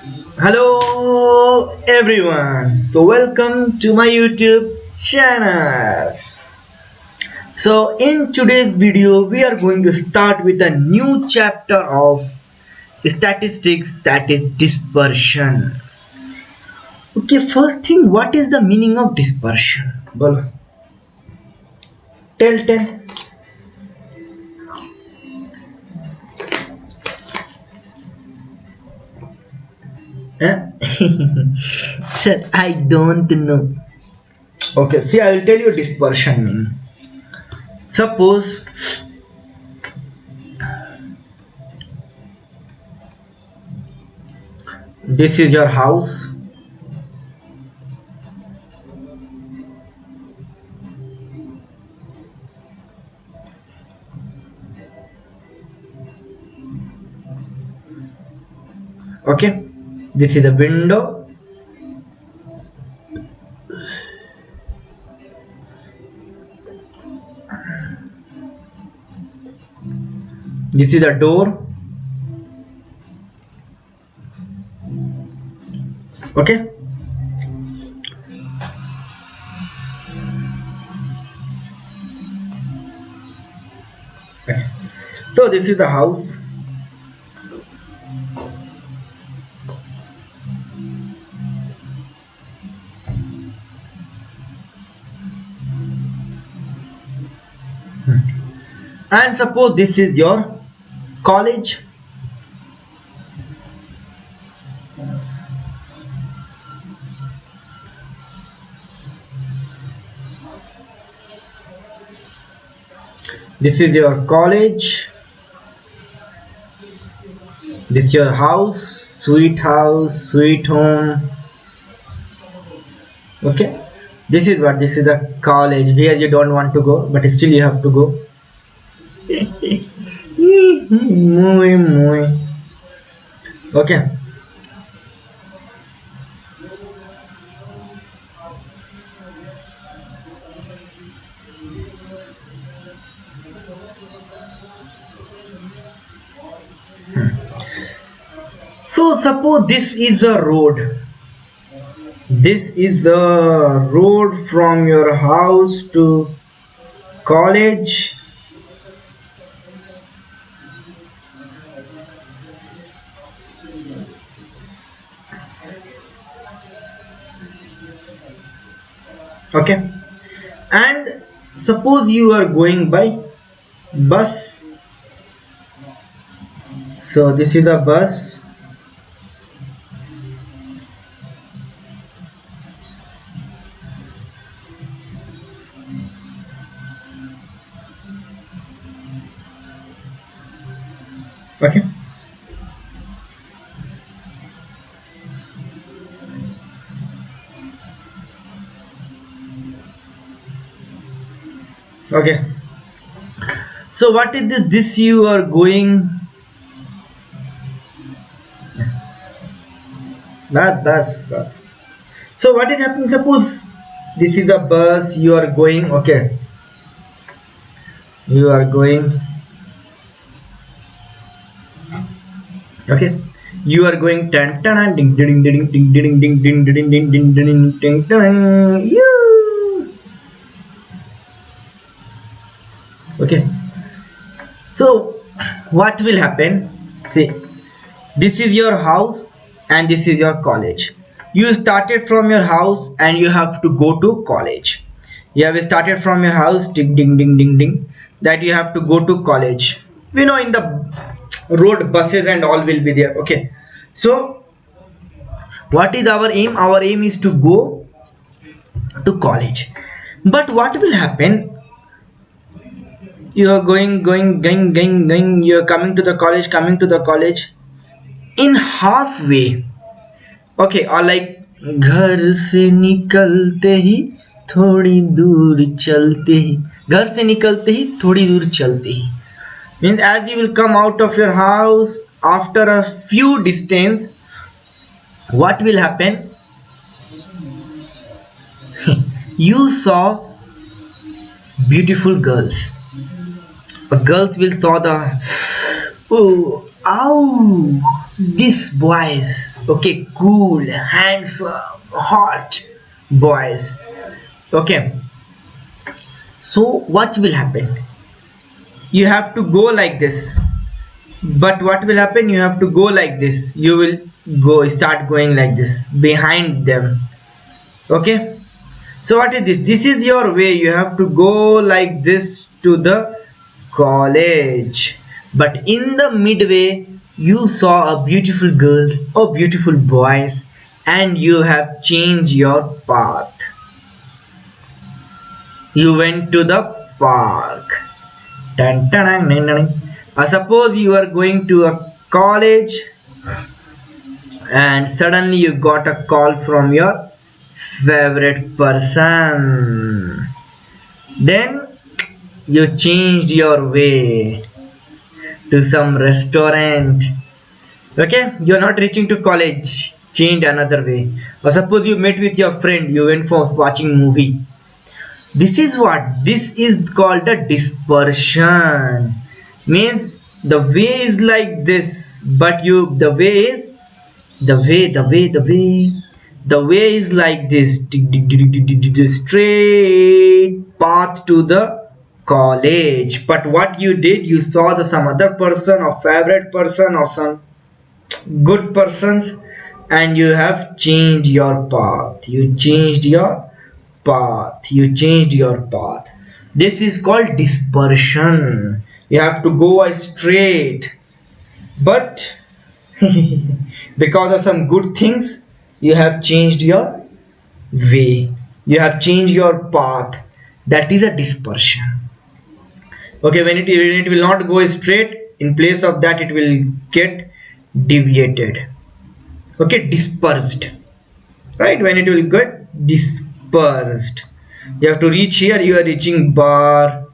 Hello everyone. So welcome to my YouTube channel. So in today's video we are going to start with a new chapter of statistics, that is dispersion. Okay, first thing, what is the meaning of dispersion? Bolo. Tell. Huh? Sir, I don't know. Okay, see, I will tell you dispersion mean. Suppose this is your house. Okay, this is a window. This is a door. Okay, so this is the house. And suppose this is your college. This is your college. This is your house, sweet home. Okay, this is what, this is the college where you don't want to go but still you have to go. Muy. Okay, so suppose this is a road. This is the road from your house to college. Okay, and suppose you are going by bus. So this is a bus. Okay, okay, so what is this you are going? That's so what is happening? Suppose this is a bus, you are going. Okay, you are going. Okay, you are going tan tan ding ding ding ding ding ding ding ding ding ding ding ding ding. Okay, so what will happen? See, this is your house and this is your college. You started from your house and you have to go to college. You have started from your house, ding ding ding ding ding, that you have to go to college. We know in the road buses and all will be there. Okay, so what is our aim? Our aim is to go to college. But what will happen? You are going. You are coming to the college. In halfway, okay, or like घर से निकलते ही थोड़ी दूर चलते ही, घर से निकलते ही थोड़ी दूर चलते ही, means as you will come out of your house after a few distance, what will happen? You saw beautiful girls. A girls will saw the, oh, ow, these boys, okay, cool, handsome, hot boys, okay. So what will happen? You have to go like this, but what will happen? You have to go like this. You will start going like this behind them, okay. So what is this? This is your way. You have to go like this to the college. But in the midway, you saw a beautiful girl or beautiful boys, and you have changed your path. You went to the park. Dun, dun, dun, dun, dun. Suppose you are going to a college, and suddenly you got a call from your favorite person. Then you changed your way to some restaurant. Okay, you're not reaching to college, change another way. Or suppose you met with your friend, you went for watching movie. This is what? This is called a dispersion. Means the way is like this, but the way is the way is like this, the straight path to the college. But what you did, you saw the some other person or favorite person or some good persons, and you have changed your path. You changed your path. This is called dispersion. You have to go straight, but because of some good things, you have changed your way, you have changed your path. That is a dispersion. Okay, when it will not go straight, in place of that it will get deviated, okay, dispersed, right? When it will get dispersed, you have to reach here, you are reaching bar,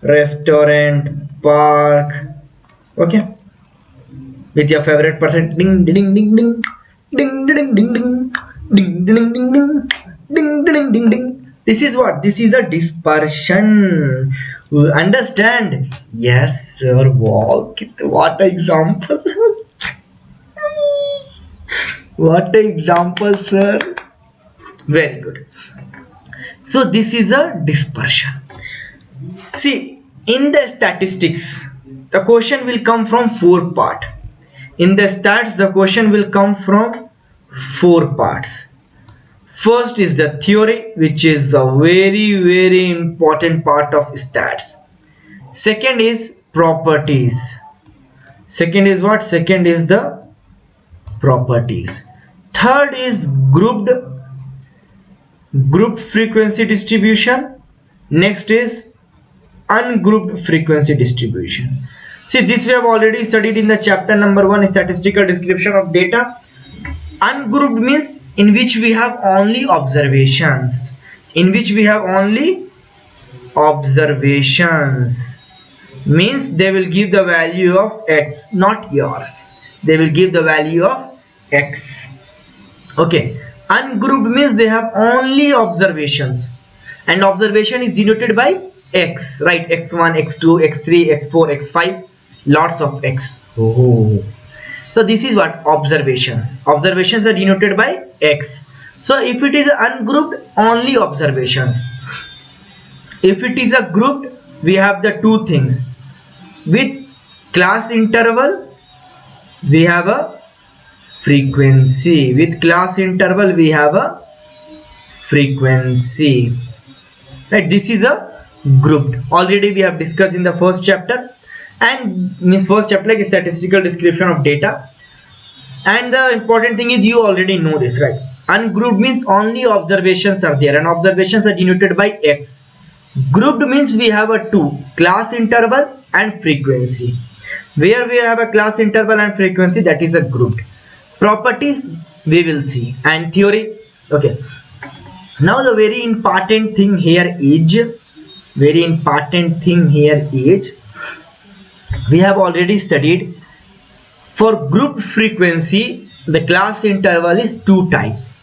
restaurant, park, okay, with your favorite person. Ding ding ding ding ding ding ding ding ding ding ding ding ding ding ding ding. This is what? This is a dispersion. You understand? Yes, sir. Wow, what example! What example, sir? Very good. So this is a dispersion. See, in the statistics, the question will come from four parts. In the stats, the question will come from four parts. First is the theory, which is a very important part of stats. Second is properties. Second is what? Second is the properties. Third is grouped frequency distribution. Next is ungrouped frequency distribution. See, this we have already studied in the chapter number 1, statistical description of data. Ungrouped means in which we have only observations. In which we have only observations. Means they will give the value of x, not yours. They will give the value of x. Okay. Ungrouped means they have only observations. And observation is denoted by x, right? x1, x2, x3, x4, x5. Lots of x. Oh. So this is what? Observations. Observations are denoted by x. So if it is ungrouped, only observations. If it is a grouped, we have the two things. With class interval, we have a frequency. With class interval, we have a frequency. Right? This is a grouped. Already we have discussed in the first chapter. And means first chapter like statistical description of data. And the important thing is you already know this, right? Ungrouped means only observations are there, and observations are denoted by x. Grouped means we have a two, class interval and frequency. Where we have a class interval and frequency, that is a grouped. Properties we will see, and theory. Okay. Now the very important thing here is we have already studied. For group frequency, the class interval is two types.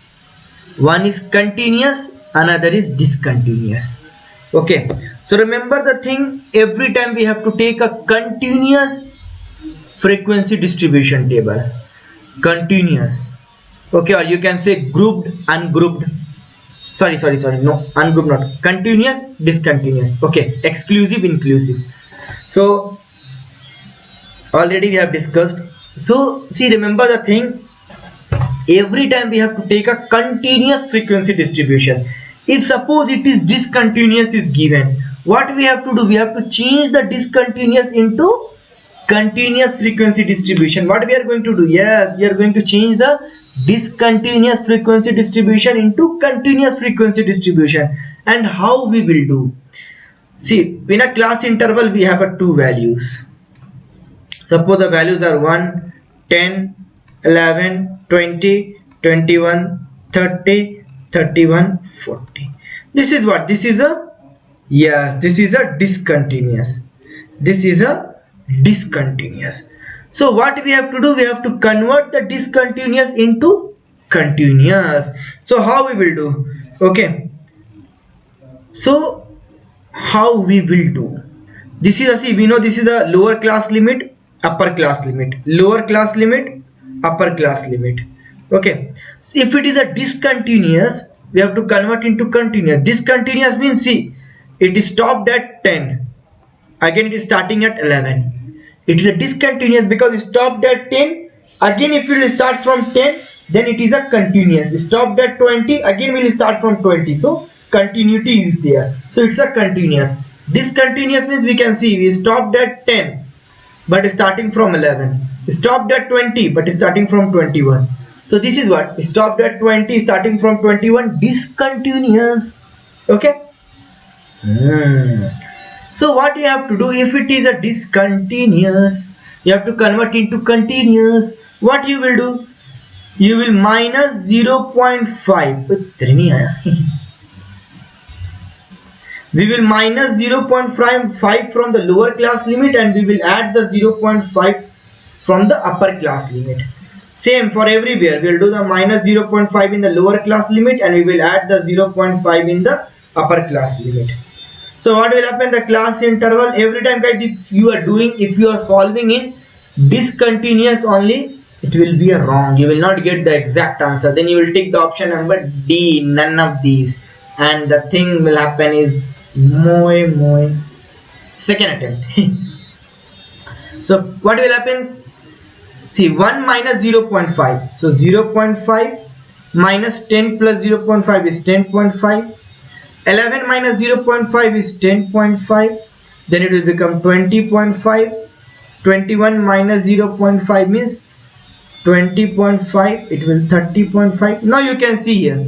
One is continuous, another is discontinuous. Okay, so remember the thing, every time we have to take a continuous frequency distribution table. continuous. Okay, or you can say grouped, ungrouped. Sorry, no, ungrouped, not continuous, discontinuous. Okay, exclusive, inclusive. So already we have discussed. So see, remember the thing, every time we have to take a continuous frequency distribution. If suppose it is discontinuous is given, what we have to do, we have to change the discontinuous into continuous frequency distribution. What we are going to do, yes, we are going to change the discontinuous frequency distribution into continuous frequency distribution. And how we will do, see, in a class interval we have a two values. Suppose the values are 1, 10, 11, 20, 21, 30, 31, 40. This is what? This is a, yes, this is a discontinuous. This is a discontinuous. So what we have to do? We have to convert the discontinuous into continuous. So how we will do? Okay. So how we will do? This is a, see, we know this is a lower class limit, upper class limit, lower class limit, upper class limit. Okay, so if it is a discontinuous, we have to convert into continuous. Discontinuous means, see, it is stopped at 10, again it is starting at 11. It is a discontinuous because it stopped at 10, again if you will start from 10, then it is a continuous. It stopped at 20, again we will start from 20. So continuity is there, so it's a continuous. Discontinuous means, we can see we stopped at 10 but starting from 11, stopped at 20 but starting from 21. So this is what, stopped at 20 starting from 21, discontinuous. Okay. So what you have to do, if it is a discontinuous, you have to convert into continuous. What you will do, you will minus 0.5. We will minus 0.5 from the lower class limit and we will add the 0.5 from the upper class limit. Same for everywhere, we will do the minus 0.5 in the lower class limit and we will add the 0.5 in the upper class limit. So what will happen, the class interval, every time guys, if you are solving in discontinuous only, it will be a wrong, you will not get the exact answer. Then you will take the option number D, none of these, and the thing will happen is second attempt. So what will happen, see, 1 minus 0.5, so 0.5 minus 10 plus 0.5 is 10.5, 11 minus 0.5 is 10.5, then it will become 20.5, 21 minus 0.5 means 20.5, it will 30.5. Now you can see here,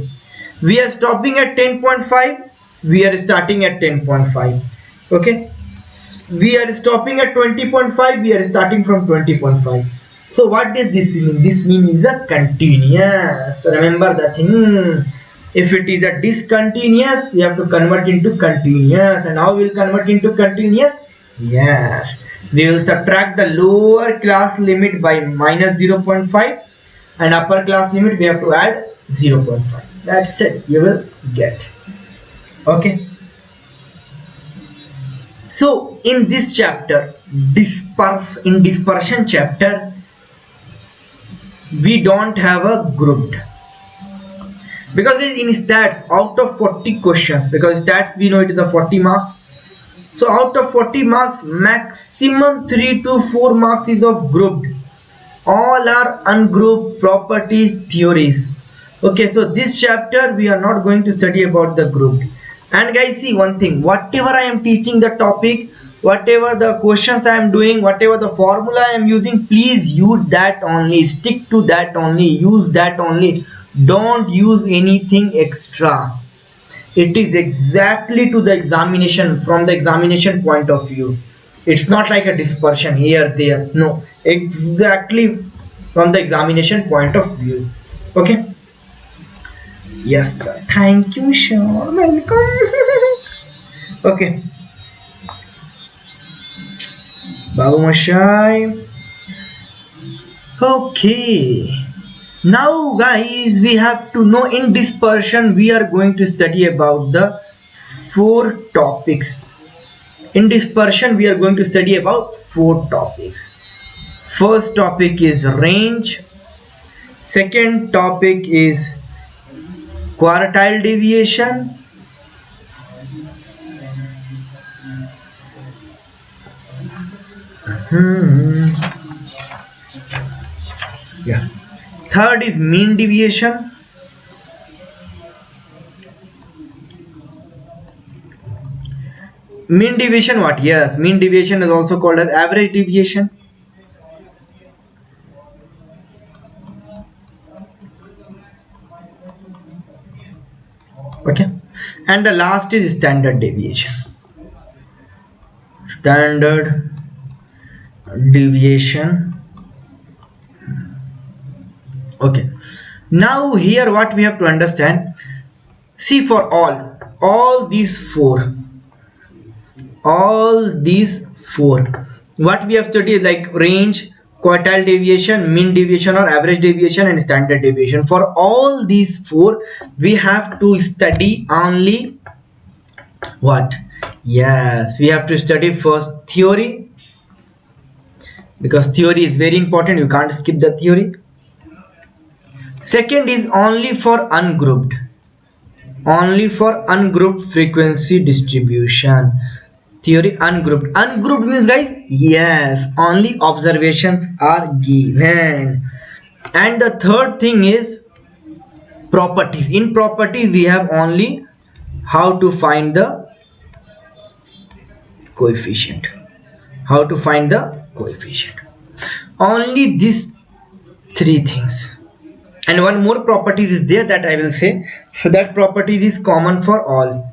we are stopping at 10.5, we are starting at 10.5. okay, we are stopping at 20.5, we are starting from 20.5. so what does this mean? This means a continuous. Remember the thing, if it is a discontinuous, you have to convert into continuous. And how will convert into continuous? Yes, we will subtract the lower class limit by minus 0.5 and upper class limit we have to add 0.5. That's it, you will get. Okay, so in this chapter, dispersion chapter, we don't have a grouped, because in stats, out of 40 questions, because stats we know it is a 40 marks, so out of 40 marks, maximum 3 to 4 marks is of grouped. All are ungrouped properties theories. Okay, so this chapter we are not going to study about the group. And guys, see one thing, whatever I am teaching the topic, whatever the questions I am doing, whatever the formula I am using, please use that only, stick to that only, use that only, don't use anything extra. It is exactly to the examination, from the examination point of view. It's not like a dispersion here there, no, exactly from the examination point of view. Okay. Yes, sir. Thank you, Sean. Welcome. Okay. Babu Mashai. Okay. Now, guys, we have to know in dispersion we are going to study about the 4 topics. In dispersion we are going to study about 4 topics. First topic is range. Second topic is quartile deviation. Yeah. Third is mean deviation. Mean deviation what? Yes, mean deviation is also called as average deviation. Okay. And the last is standard deviation. Standard deviation. Okay. Now here what we have to understand. See, for all these four, what we have studied like range, quartile deviation, mean deviation or average deviation, and standard deviation. For all these four, we have to study only what? Yes, we have to study first theory, because theory is very important. You can't skip the theory. Second is only for ungrouped frequency distribution. Theory ungrouped means, guys, yes, only observations are given. And the third thing is properties. In properties we have only how to find the coefficient, only these three things. And one more property is there that I will say. So that property is common for all.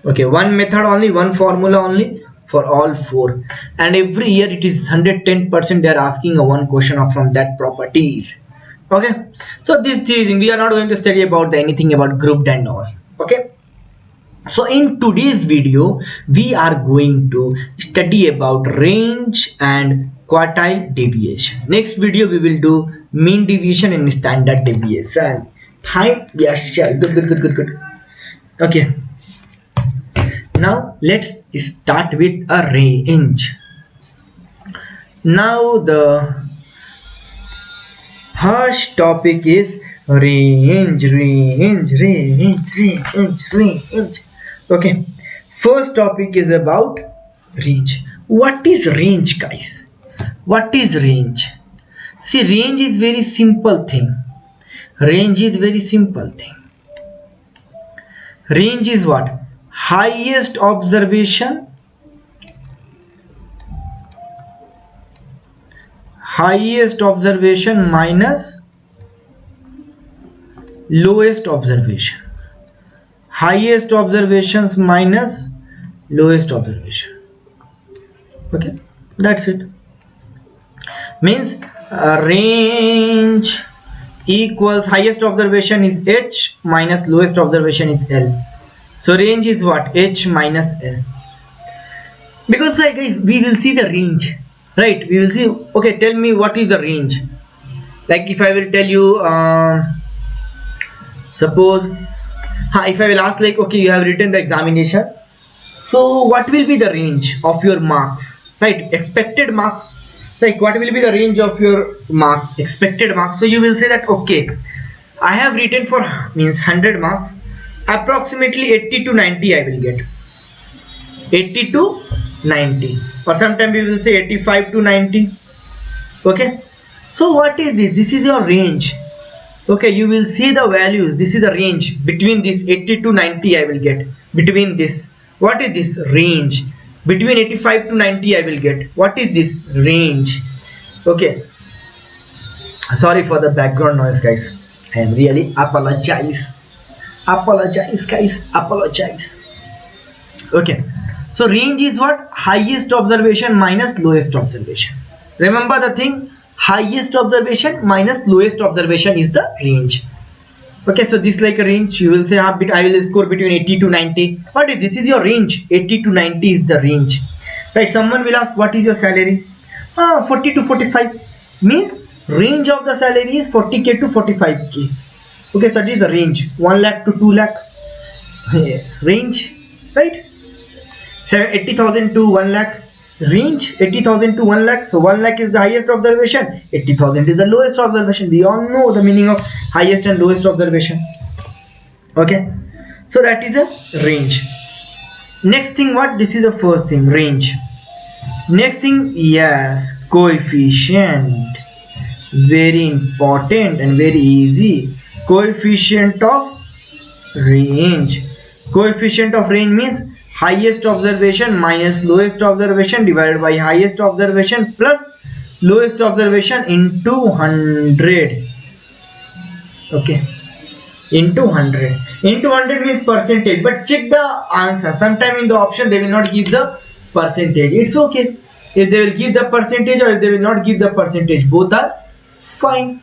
Okay, one method only, one formula only for all four. And every year it is 110% they are asking a one question from that properties. Okay, so this three things we are not going to study about anything about grouped and all. Okay, so in today's video we are going to study about range and quartile deviation. Next video we will do mean deviation and standard deviation. Fine, yes, sure. Good. Okay, now let's start with a range. Now the first topic is range. Okay, first topic is about range. What is range, guys? What is range? See, range is very simple thing. Range is what? Highest observation minus lowest observation. Highest observations minus lowest observation. Okay, that's it. Means range equals highest observation is h minus lowest observation is l. So range is what? H minus l. Because like guys, we will see the range, right? We will see. Okay, tell me what is the range. Like if I will tell you, suppose, if I will ask like, okay, you have written the examination. So what will be the range of your marks, right? Expected marks. Like what will be the range of your marks, expected marks? So you will say that, okay, I have written for means 100 marks, approximately 80 to 90 I will get. 80 to 90, or sometimes we will say 85 to 90. Okay, so what is this? This is your range. Okay, you will see the values. This is the range between this 80 to 90 I will get. Between this, what is this? Range. Between 85 to 90 I will get. What is this? Range. Okay, sorry for the background noise, guys. I am really apologize guys. Okay, so range is what? Highest observation minus lowest observation. Remember the thing, highest observation minus lowest observation is the range. Okay, so this like a range. You will say, I will score between 80 to 90. What is this? Is your range. 80 to 90 is the range, right? Someone will ask, what is your salary? 40 to 45. Means range of the salary is 40k to 45k. Okay, so it is the range. 1 lakh to 2 lakh range, right? 80,000 to 1 lakh Range 80,000 to 1 lakh. So 1 lakh is the highest observation, 80,000 is the lowest observation. We all know the meaning of highest and lowest observation. Okay, so that is a range. Next thing, what? This is the first thing, range. Next thing, yes, coefficient. Very important and very easy. Coefficient of range. Coefficient of range means highest observation minus lowest observation divided by highest observation plus lowest observation into 100. Okay, into 100. Into 100 means percentage, but check the answer. Sometime in the option they will not give the percentage. It's okay if they will give the percentage or if they will not give the percentage. Both are fine.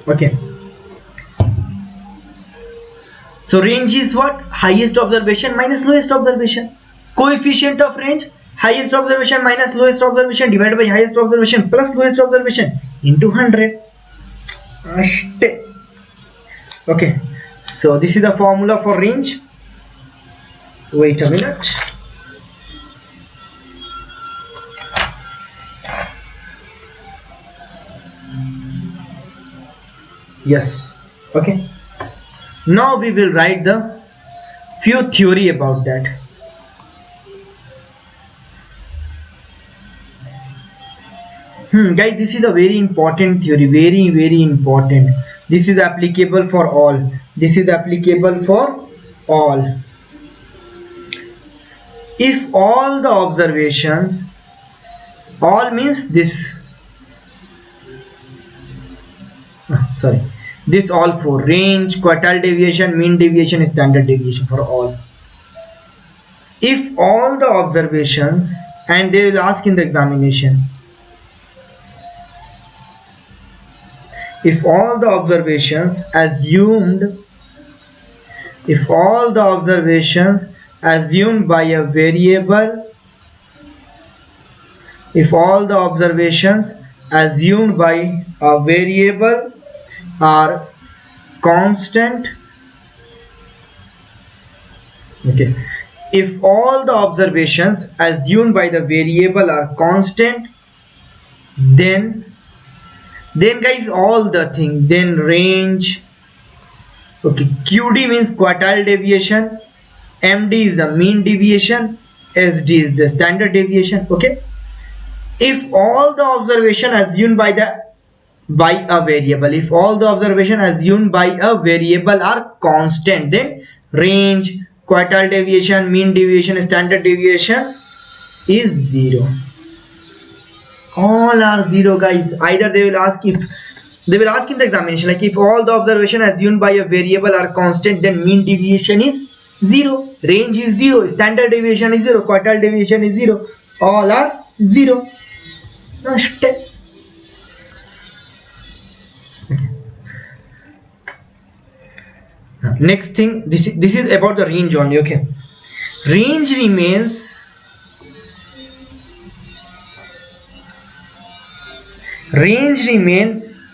Okay, so range is what? Highest observation minus lowest observation. Coefficient of range, highest observation minus lowest observation divided by highest observation plus lowest observation into 100. Okay, so this is the formula for range. Wait a minute. Yes. Okay, now we will write the few theory about that. Guys, this is a very important theory, very important. This is applicable for all. This is applicable for all. If all the observations, all means this, sorry, this all for range, quartile deviation, mean deviation, standard deviation for all. If all the observations, and they will ask in the examination, if all the observations assumed, if all the observations assumed by a variable, if all the observations assumed by a variable are constant, okay, if all the observations assumed by the variable are constant, then guys, all the thing, then range, okay, QD means quartile deviation, MD is the mean deviation, SD is the standard deviation. Okay, if all the observation assumed by a variable, if all the observation assumed by a variable are constant, then range, quartile deviation, mean deviation, standard deviation is 0. All are 0, guys. Either they will ask, if they will ask in the examination, like if all the observation assumed by a variable are constant, then mean deviation is 0, range is 0, standard deviation is 0, quartile deviation is 0, all are 0. Next thing, this is about the range only. Okay, range remains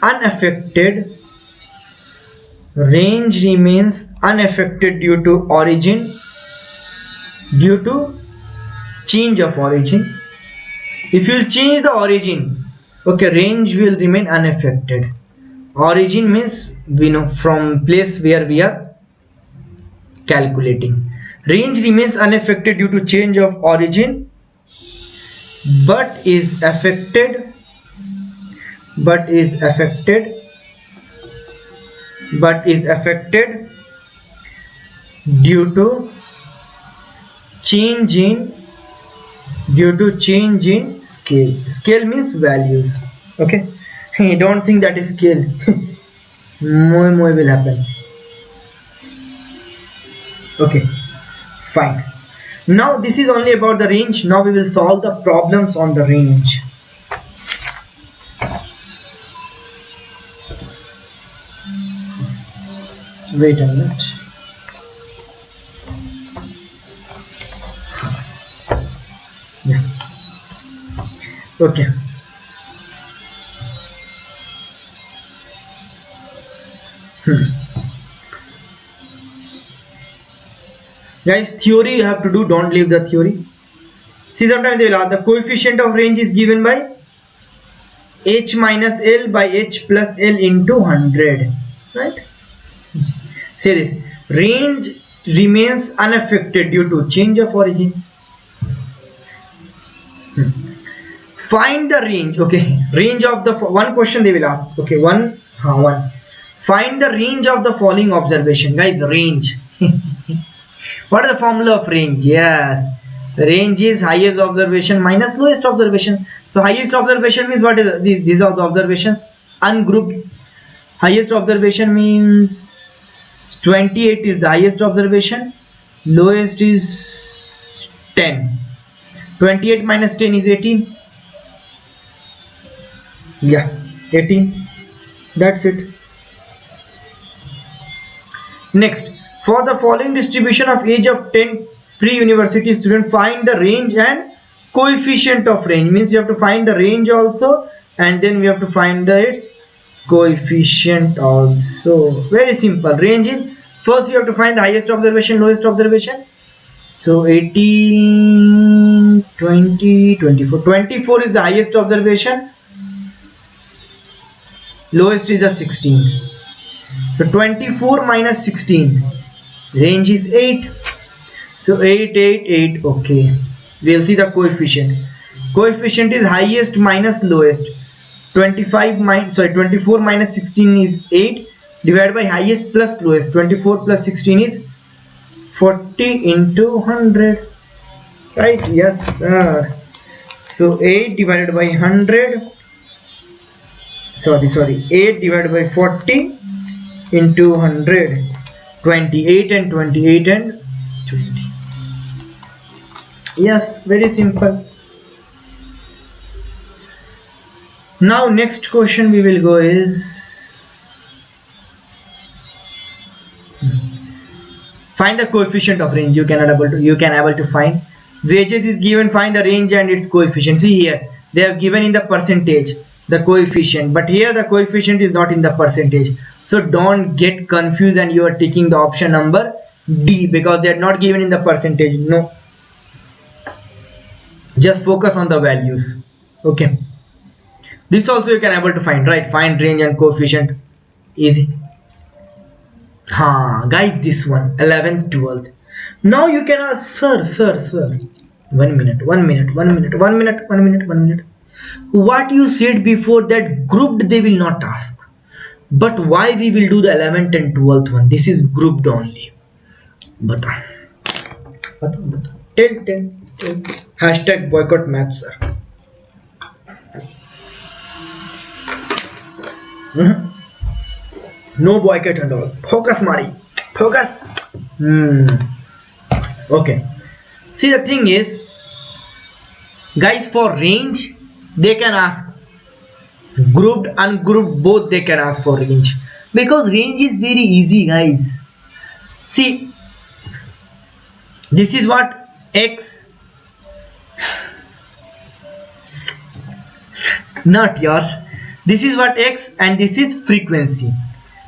unaffected. Range remains unaffected due to origin, due to change of origin. If you change the origin, okay, range will remain unaffected. Origin means we know from place where we are calculating. Range remains unaffected due to change of origin, but is affected due to change in scale. Scale means values. Okay, don't think that is scale. More will happen. Okay, fine. Now this is only about the range. Now we will solve the problems on the range. Wait a minute. Yeah. Okay. Guys, theory you have to do, don't leave the theory. See, sometimes they will ask the coefficient of range is given by h minus l by h plus l into 100, right? Say this, range remains unaffected due to change of origin. Find the range. Okay, range of the one question they will ask. Okay, one. Find the range of the following observation. Guys, range. What is the formula of range? Yes, range is highest observation minus lowest observation. So highest observation means what is these are the observations ungrouped. Highest observation means 28 is the highest observation. Lowest is 10. 28 minus 10 is 18. Yeah, 18. That's it. Next, for the following distribution of age of 10 pre-university students, find the range and coefficient of range. Means you have to find the range also, and then we have to find the its coefficient also. Very simple. Range is, first you have to find the highest observation, lowest observation. So 18, 20, 24. 24 is the highest observation. Lowest is the 16. So 24 minus 16. Range is 8. So 8, 8, 8. Okay. We'll see the coefficient. Coefficient is highest minus lowest. 24 minus 16 is 8. Divided by highest plus lowest. 24 plus 16 is 40 into 100. Right? Yes, sir. So 8 divided by 100. Sorry. 8 divided by 40 into 100. 28 and 28 and 20. Yes, very simple. Now next question we will go is find the coefficient of range. You can able to find. Wages is given, find the range and its coefficient. See here, they have given in the percentage the coefficient, but here the coefficient is not in the percentage. So don't get confused and you are taking the option number D because they are not given in the percentage. No, just focus on the values. Okay, this also you can able to find, right? Find range and coefficient, easy. Guys, this one 11th 12th. Now you can ask, sir, 1 minute. What you said before that grouped they will not ask, but why we will do the 11th and 12th one? This is grouped only. Bata. Tell. Hashtag boycott maths, sir. No boycott and all. Focus, Mari. Focus. Okay. See, the thing is, guys, for range they can ask, grouped, ungrouped, both they can ask for range, because range is very easy, guys. See, this is what x, not yours. This is what x and this is frequency.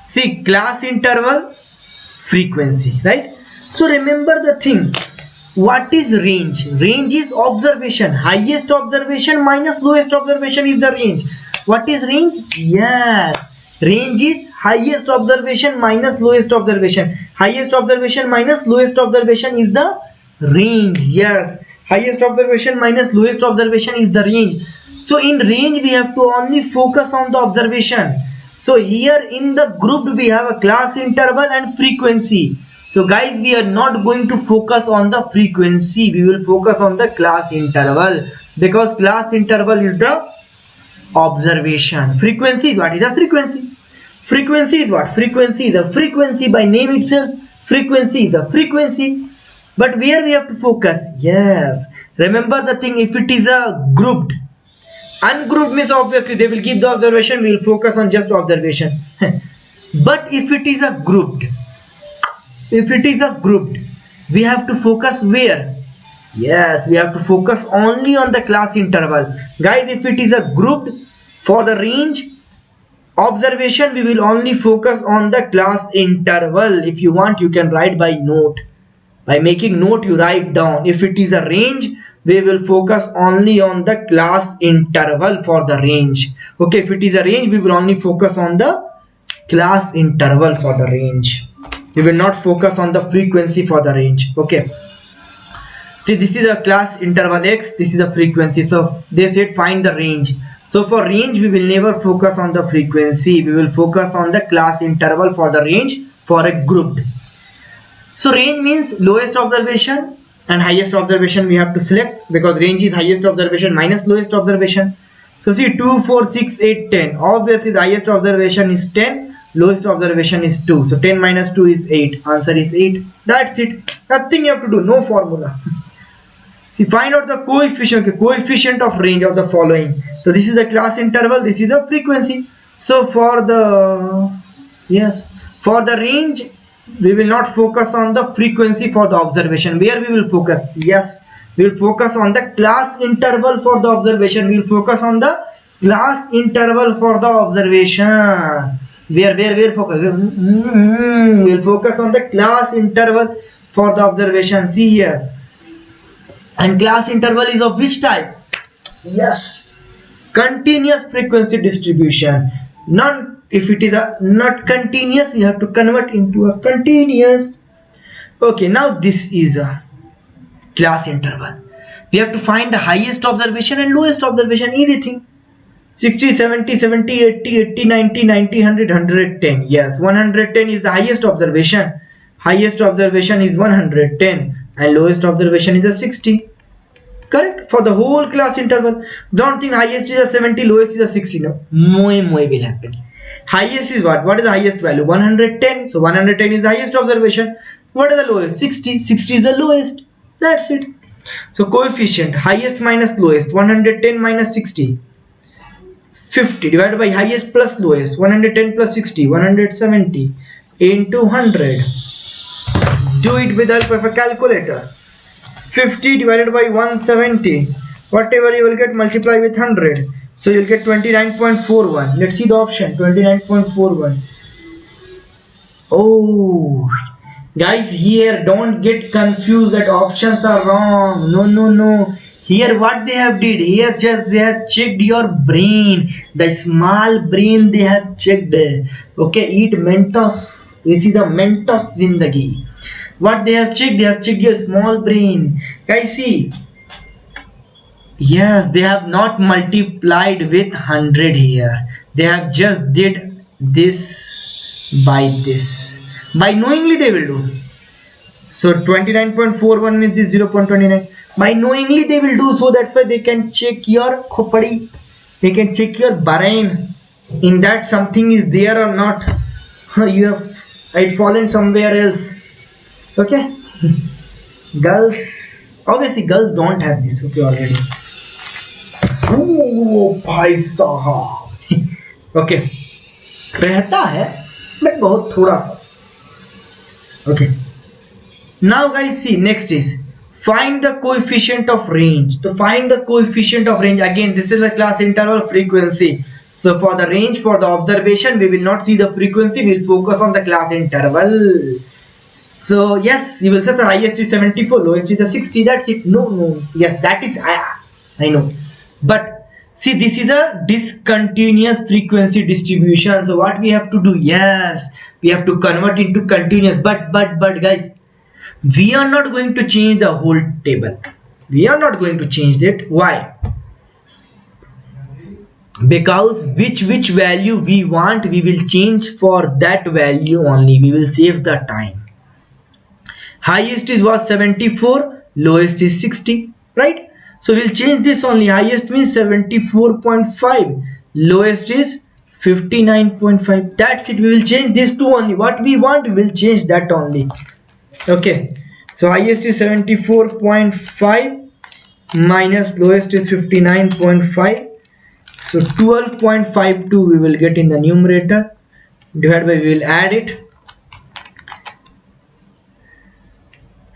See, class interval, frequency, right? So remember the thing. What is range? Range is observation. Highest observation minus lowest observation is the range. What is range? Yes. Range is highest observation minus lowest observation. Highest observation minus lowest observation is the range. Yes. Highest observation minus lowest observation is the range. So in range we have to only focus on the observation. So here in the group we have a class interval and frequency. So guys, we are not going to focus on the frequency. We will focus on the class interval, because class interval is the observation. Frequency is what is the frequency? Frequency is what? Frequency is a frequency by name itself. Frequency is a frequency. But where we have to focus? Yes. Remember the thing, if it is a grouped, ungrouped means obviously they will give the observation, we will focus on just observation. But if it is a grouped, we have to focus where? Yes, we have to focus only on the class interval. Guys, if it is a grouped, for the range observation we will only focus on the class interval. If you want, you can write by note. By making note, you write down. If it is a range, we will focus only on the class interval for the range. Okay, if it is a range, we will only focus on the class interval for the range. We will not focus on the frequency for the range. Okay. See, this is a class interval x, this is a frequency. So they said find the range. So for range, we will never focus on the frequency. We will focus on the class interval for the range for a group. So range means lowest observation and highest observation we have to select, because range is highest observation minus lowest observation. So see, 2, 4, 6, 8, 10. Obviously the highest observation is 10, lowest observation is 2. So 10 minus 2 is 8. Answer is 8. That's it. Nothing you have to do. No formula. See, find out the coefficient. Okay, coefficient of range of the following. So this is the class interval. This is the frequency. So for the range, we will not focus on the frequency for the observation. Where we will focus? Yes, we will focus on the class interval for the observation. We will focus on the class interval for the observation. Where focus? We will focus on the class interval for the observation. See here. And class interval is of which type? Yes, continuous frequency distribution. None. If it is a not continuous, we have to convert into a continuous. Okay, now this is a class interval. We have to find the highest observation and lowest observation. Easy thing. 60, 70, 70, 80, 80, 90, 90, 100, 110. Yes, 110 is the highest observation. Highest observation is 110 and lowest observation is a 60. Correct? For the whole class interval. Don't think highest is a 70, lowest is a 60. No. Moe will happen. Highest is what? What is the highest value? 110. So 110 is the highest observation. What is the lowest? 60. 60 is the lowest. That's it. So coefficient, highest minus lowest, 110 minus 60. 50 divided by highest plus lowest, 110 plus 60, 170 into 100. Do it with the help of a calculator. 50 divided by 170, whatever you will get, multiply with 100. So you'll get 29.41. Let's see the option, 29.41. Oh, guys, here don't get confused that options are wrong. No. Here what they have did, here just they have checked your brain, the small brain they have checked. Okay, eat Mentos. You see the Mentos Zindagi. What they have checked your small brain. Guys, see. Yes, they have not multiplied with 100 here. They have just did this by this. By knowingly they will do. So 29.41 means this 0.29. By knowingly they will do, so that's why they can check your khopadi. They can check your brain in that something is there or not. You have fallen somewhere else. Okay. Girls, obviously girls don't have this. Okay, already. Oh, भाई साहब. Okay. रहता है, but बहुत थोड़ा सा. Okay. Now guys, see, next is find the coefficient of range. To find the coefficient of range, again this is a class interval frequency. So for the range, for the observation, we will not see the frequency, we will focus on the class interval. So yes, you will say the highest is 74, lowest is a 60. That's it. No. Yes, that is I know. But see, this is a discontinuous frequency distribution. So what we have to do? Yes, we have to convert into continuous. But guys, we are not going to change the whole table. We are not going to change it. Why? Because which value we want, we will change for that value only. We will save the time. Highest is was 74, lowest is 60, right? So we'll change this only. Highest means 74.5, lowest is 59.5. That's it. We will change this two only. What we want, we will change that only. Okay, so highest is 74.5 minus lowest is 59.5. So 12.52 we will get in the numerator. Divided by, we will add it.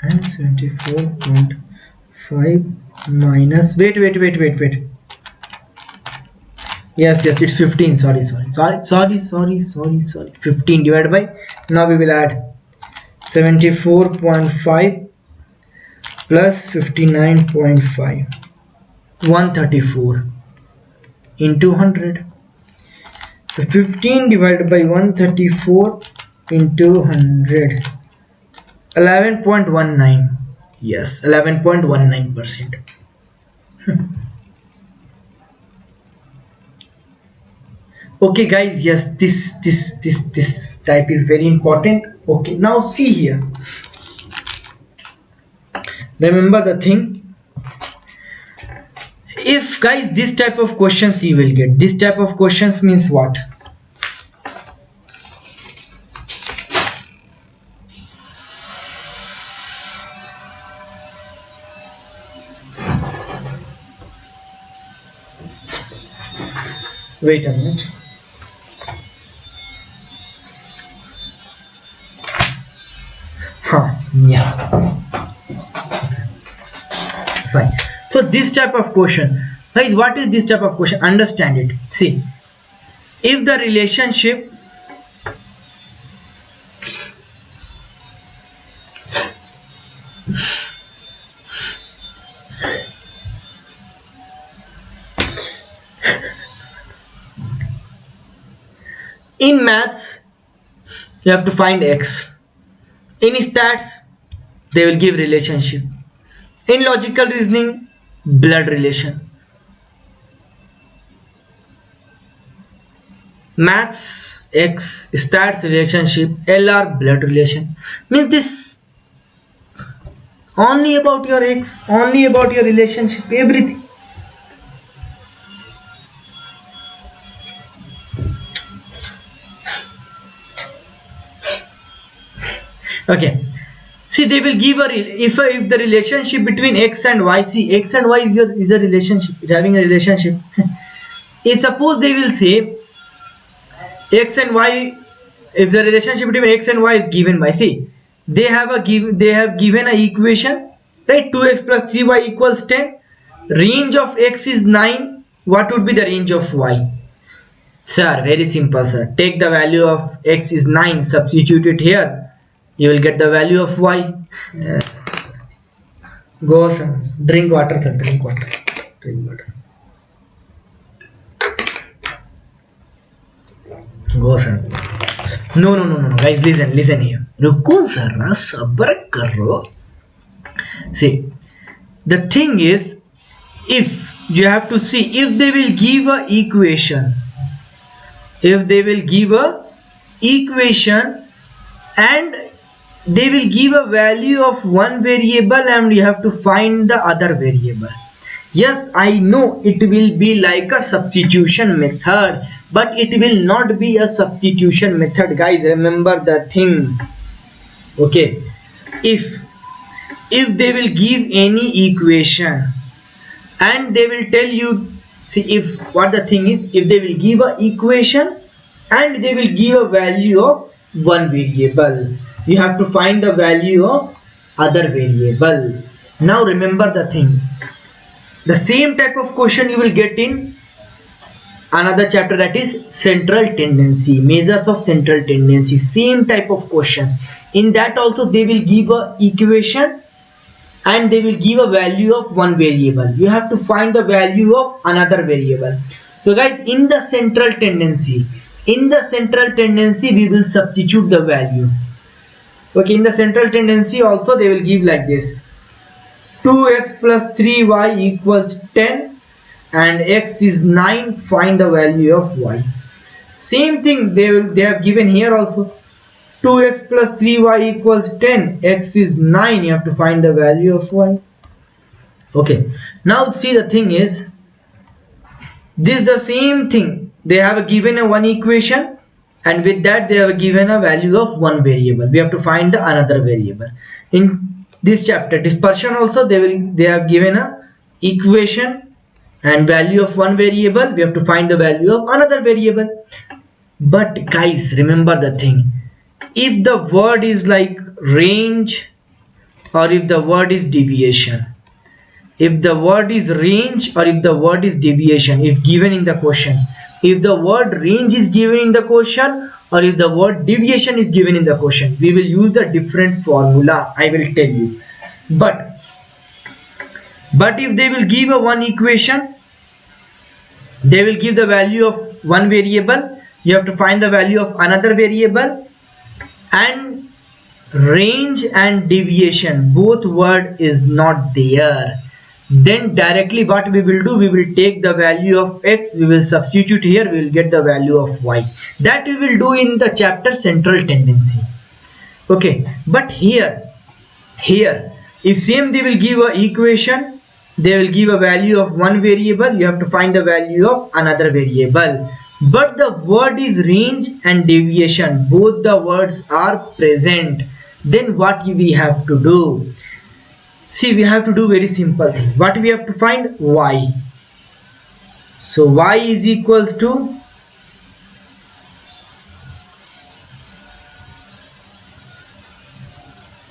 And 74.5 minus, wait. Yes, it's 15. Sorry. 15 divided by, now we will add 74.5 plus 59.5, 134 into 100. So 15 divided by 134 into 100, 11.19. Yes, 11.19%. Okay guys, yes, this type is very important. Okay, now see here. Remember the thing. If guys this type of questions you will get. This type of questions means what? Wait a minute. Yeah. Fine. So this type of question, guys, what is this type of question? Understand it. See, if the relationship in maths, you have to find x. In stats, they will give relationship. In logical reasoning, blood relation. Maths x, stats relationship, LR blood relation. Means this only about your x, only about your relationship, everything. Okay. See, they will give a if the relationship between x and y. See, x and y is a relationship. It's having a relationship. If suppose they will say x and y, if the relationship between x and y is given by, see, they have given a equation, right? 2x plus 3y equals 10. Range of x is 9. What would be the range of y? Sir, very simple, sir. Take the value of x is 9, substitute it here. You will get the value of y. Go, sir. Drink water, sir. Drink water. Drink water. Go, sir. No. Guys, listen here. रुको जरा सब्र करो. See, the thing is, if you have to see, if they will give a equation, and they will give a value of one variable and you have to find the other variable. Yes, I know it will be like a substitution method, but it will not be a substitution method, guys. Remember the thing. Okay, if they will give any equation and they will tell you, see, if what the thing is, if they will give a equation and they will give a value of one variable, you have to find the value of other variable. Now remember the thing. The same type of question you will get in another chapter, that is central tendency, measures of central tendency. Same type of questions. In that also they will give a equation and they will give a value of one variable. You have to find the value of another variable. So guys, in the central tendency we will substitute the value. Okay, in the central tendency also they will give like this: 2x plus 3y equals 10 and x is 9, find the value of y. Same thing they have given here also: 2x plus 3y equals 10, x is 9, you have to find the value of y. Okay, now see, the thing is, this is the same thing. They have given a one equation and with that they have given a value of one variable. We have to find the another variable. In this chapter dispersion also they have given a equation and value of one variable. We have to find the value of another variable. But guys, remember the thing. If the word is like range or if the word is deviation, if the word is range or if the word is deviation, if given in the question, if the word range is given in the question or if the word deviation is given in the question, we will use the different formula, I will tell you. But But if they will give a one equation, they will give the value of one variable, you have to find the value of another variable, and range and deviation both word is not there, then directly what we will do, we will take the value of x, we will substitute here, we will get the value of y. That we will do in the chapter central tendency. Okay, but here if same they will give a equation, they will give a value of one variable, you have to find the value of another variable, but the word is range and deviation, both the words are present, then what we have to do? See, we have to do very simple thing. What we have to find? Y. So y is equals to,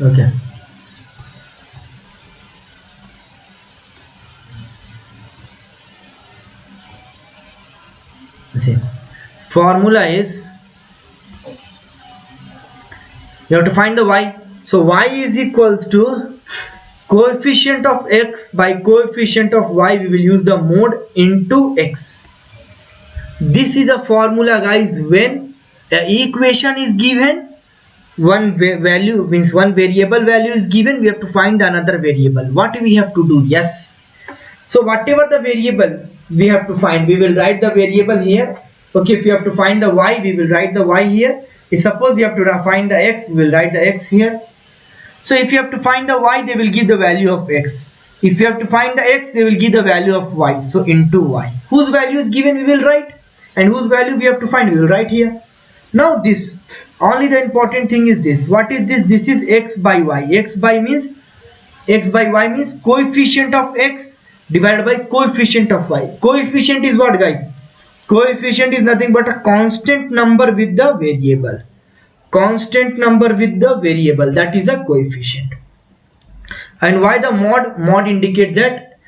okay, see, formula is, you have to find the y. So y is equals to coefficient of x by coefficient of y, we will use the mode into x. This is a formula, guys. When the equation is given, one value means one variable value is given, we have to find another variable. What we have to do? Yes, so whatever the variable we have to find, we will write the variable here. Okay, if you have to find the y, we will write the y here. If suppose you have to find the x, we will write the x here. So if you have to find the y, they will give the value of x. If you have to find the x, they will give the value of y. So into y, whose value is given, we will write, and whose value we have to find, we will write here. Now this, only the important thing is this. What is this? This is x by y. X by y means coefficient of x divided by coefficient of y. Coefficient is what, guys? Coefficient is nothing but a constant number with the variable. Constant number with the variable, that is a coefficient. And why the mod indicate that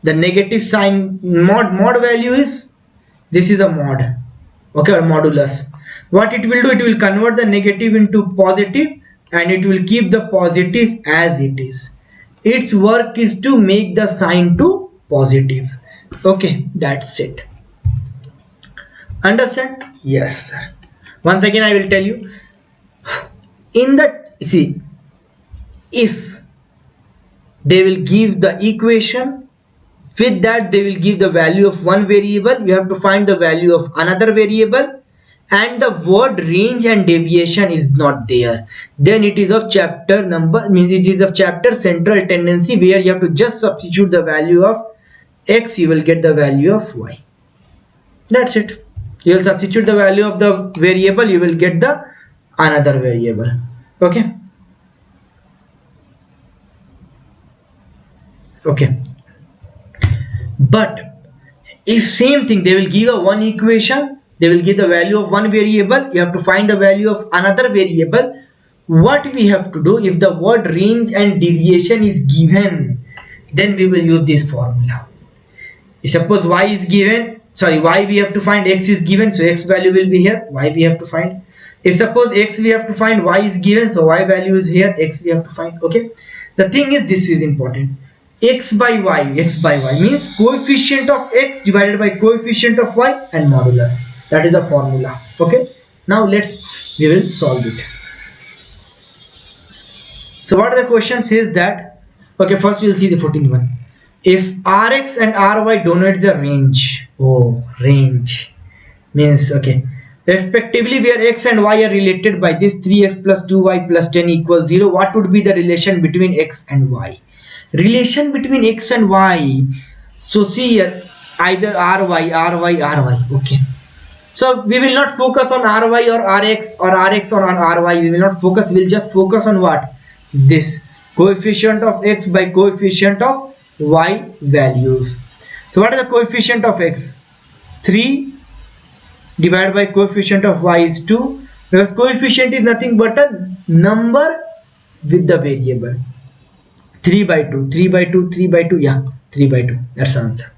the negative sign, mod value is, this is a mod, okay, or modulus. What it will do, it will convert the negative into positive and it will keep the positive as it is. Its work is to make the sign to positive. Okay, that's it. Understand? Yes, sir. Once again I will tell you, in the, see, if they will give the equation, with that they will give the value of one variable, you have to find the value of another variable, and the word range and deviation is not there, then it is of chapter number, means it is of chapter central tendency, where you have to just substitute the value of x, you will get the value of y. That's it. You will substitute the value of the variable, you will get the another variable. Okay, okay, but if same thing, they will give a one equation, they will give the value of one variable, you have to find the value of another variable. What we have to do, if the word range and deviation is given, then we will use this formula. If suppose y is given, sorry, y we have to find, x is given, so x value will be here, y we have to find. If suppose x we have to find, y is given, so y value is here, x we have to find. Okay, the thing is, this is important. X by y means coefficient of x divided by coefficient of y and modulus. That is the formula. Okay, now we will solve it. So what the question says that, okay, first we will see the 14th one. If rx and ry denotes the range, oh, range means, okay, respectively where x and y are related by this 3x plus 2y plus 10 equals 0, what would be the relation between x and y? Relation between x and y, so see here, either ry, okay, so we will not focus on ry or rx or on ry, we will not focus, we will just focus on what, this coefficient of x by coefficient of y values. So what is the coefficient of x? 3 divided by coefficient of y is 2, because coefficient is nothing but a number with the variable. 3 by 2, yeah, 3 by 2, that's the answer.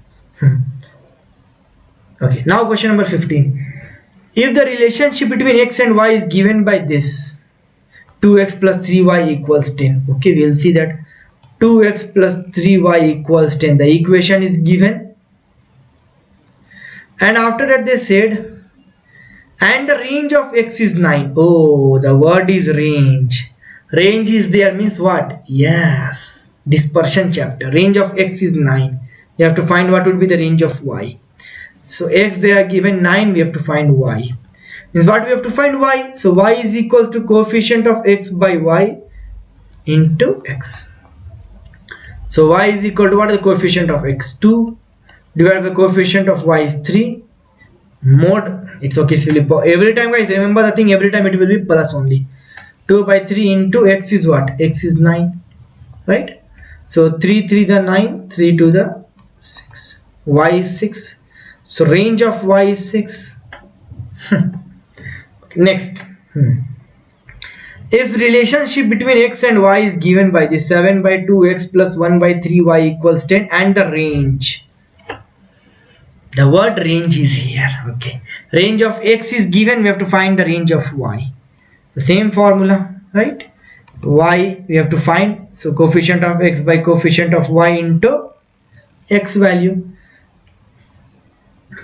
Okay, now question number 15. If the relationship between x and y is given by this 2x plus 3y equals 10, okay, we'll see that 2x plus 3y equals 10. The equation is given, and after that they said, and the range of x is 9. Oh, the word is range. Range is there means what? Yes, dispersion chapter. Range of x is 9. You have to find what would be the range of y. So x they are given 9, we have to find y. Means what we have to find? Y. So y is equals to coefficient of x by y into x. So y is equal to what is the coefficient of x? 2 divided by coefficient of y is 3 mod. It's okay, it's really every time, guys, remember the thing, every time it will be plus only. 2 by 3 into x is what? X is 9, right? So 3 3 the 9, 3 to the 6, y is 6. So range of y is 6. Next, if relationship between x and y is given by the 7 by 2x plus 1 by 3y equals 10, and the range, the word range is here. Okay, range of x is given, we have to find the range of y. The same formula, right? Y we have to find, so coefficient of x by coefficient of y into x value,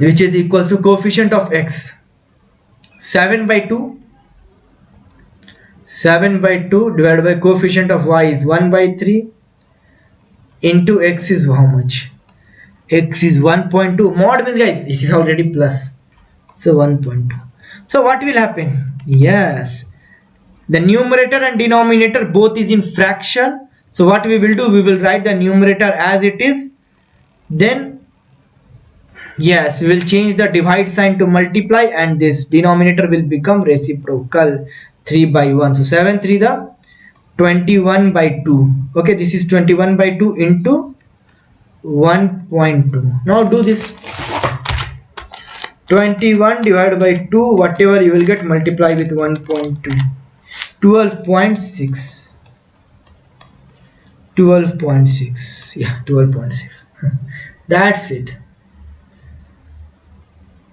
which is equals to coefficient of x 7 by 2 divided by coefficient of y is 1 by 3 into x is how much? X is 1.2. Mod means, guys, it is already plus, so 1.2. So what will happen? Yes, the numerator and denominator both is in fraction. So what we will do, we will write the numerator as it is, then yes, we will change the divide sign to multiply, and this denominator will become reciprocal, 3 by 1. So 7 3 the 21 by 2. Okay, this is 21 by 2 into 1.2. Now do this. 21 divided by 2, whatever you will get, multiply with 1.2. 12.6. 12.6. Yeah, 12.6. That's it.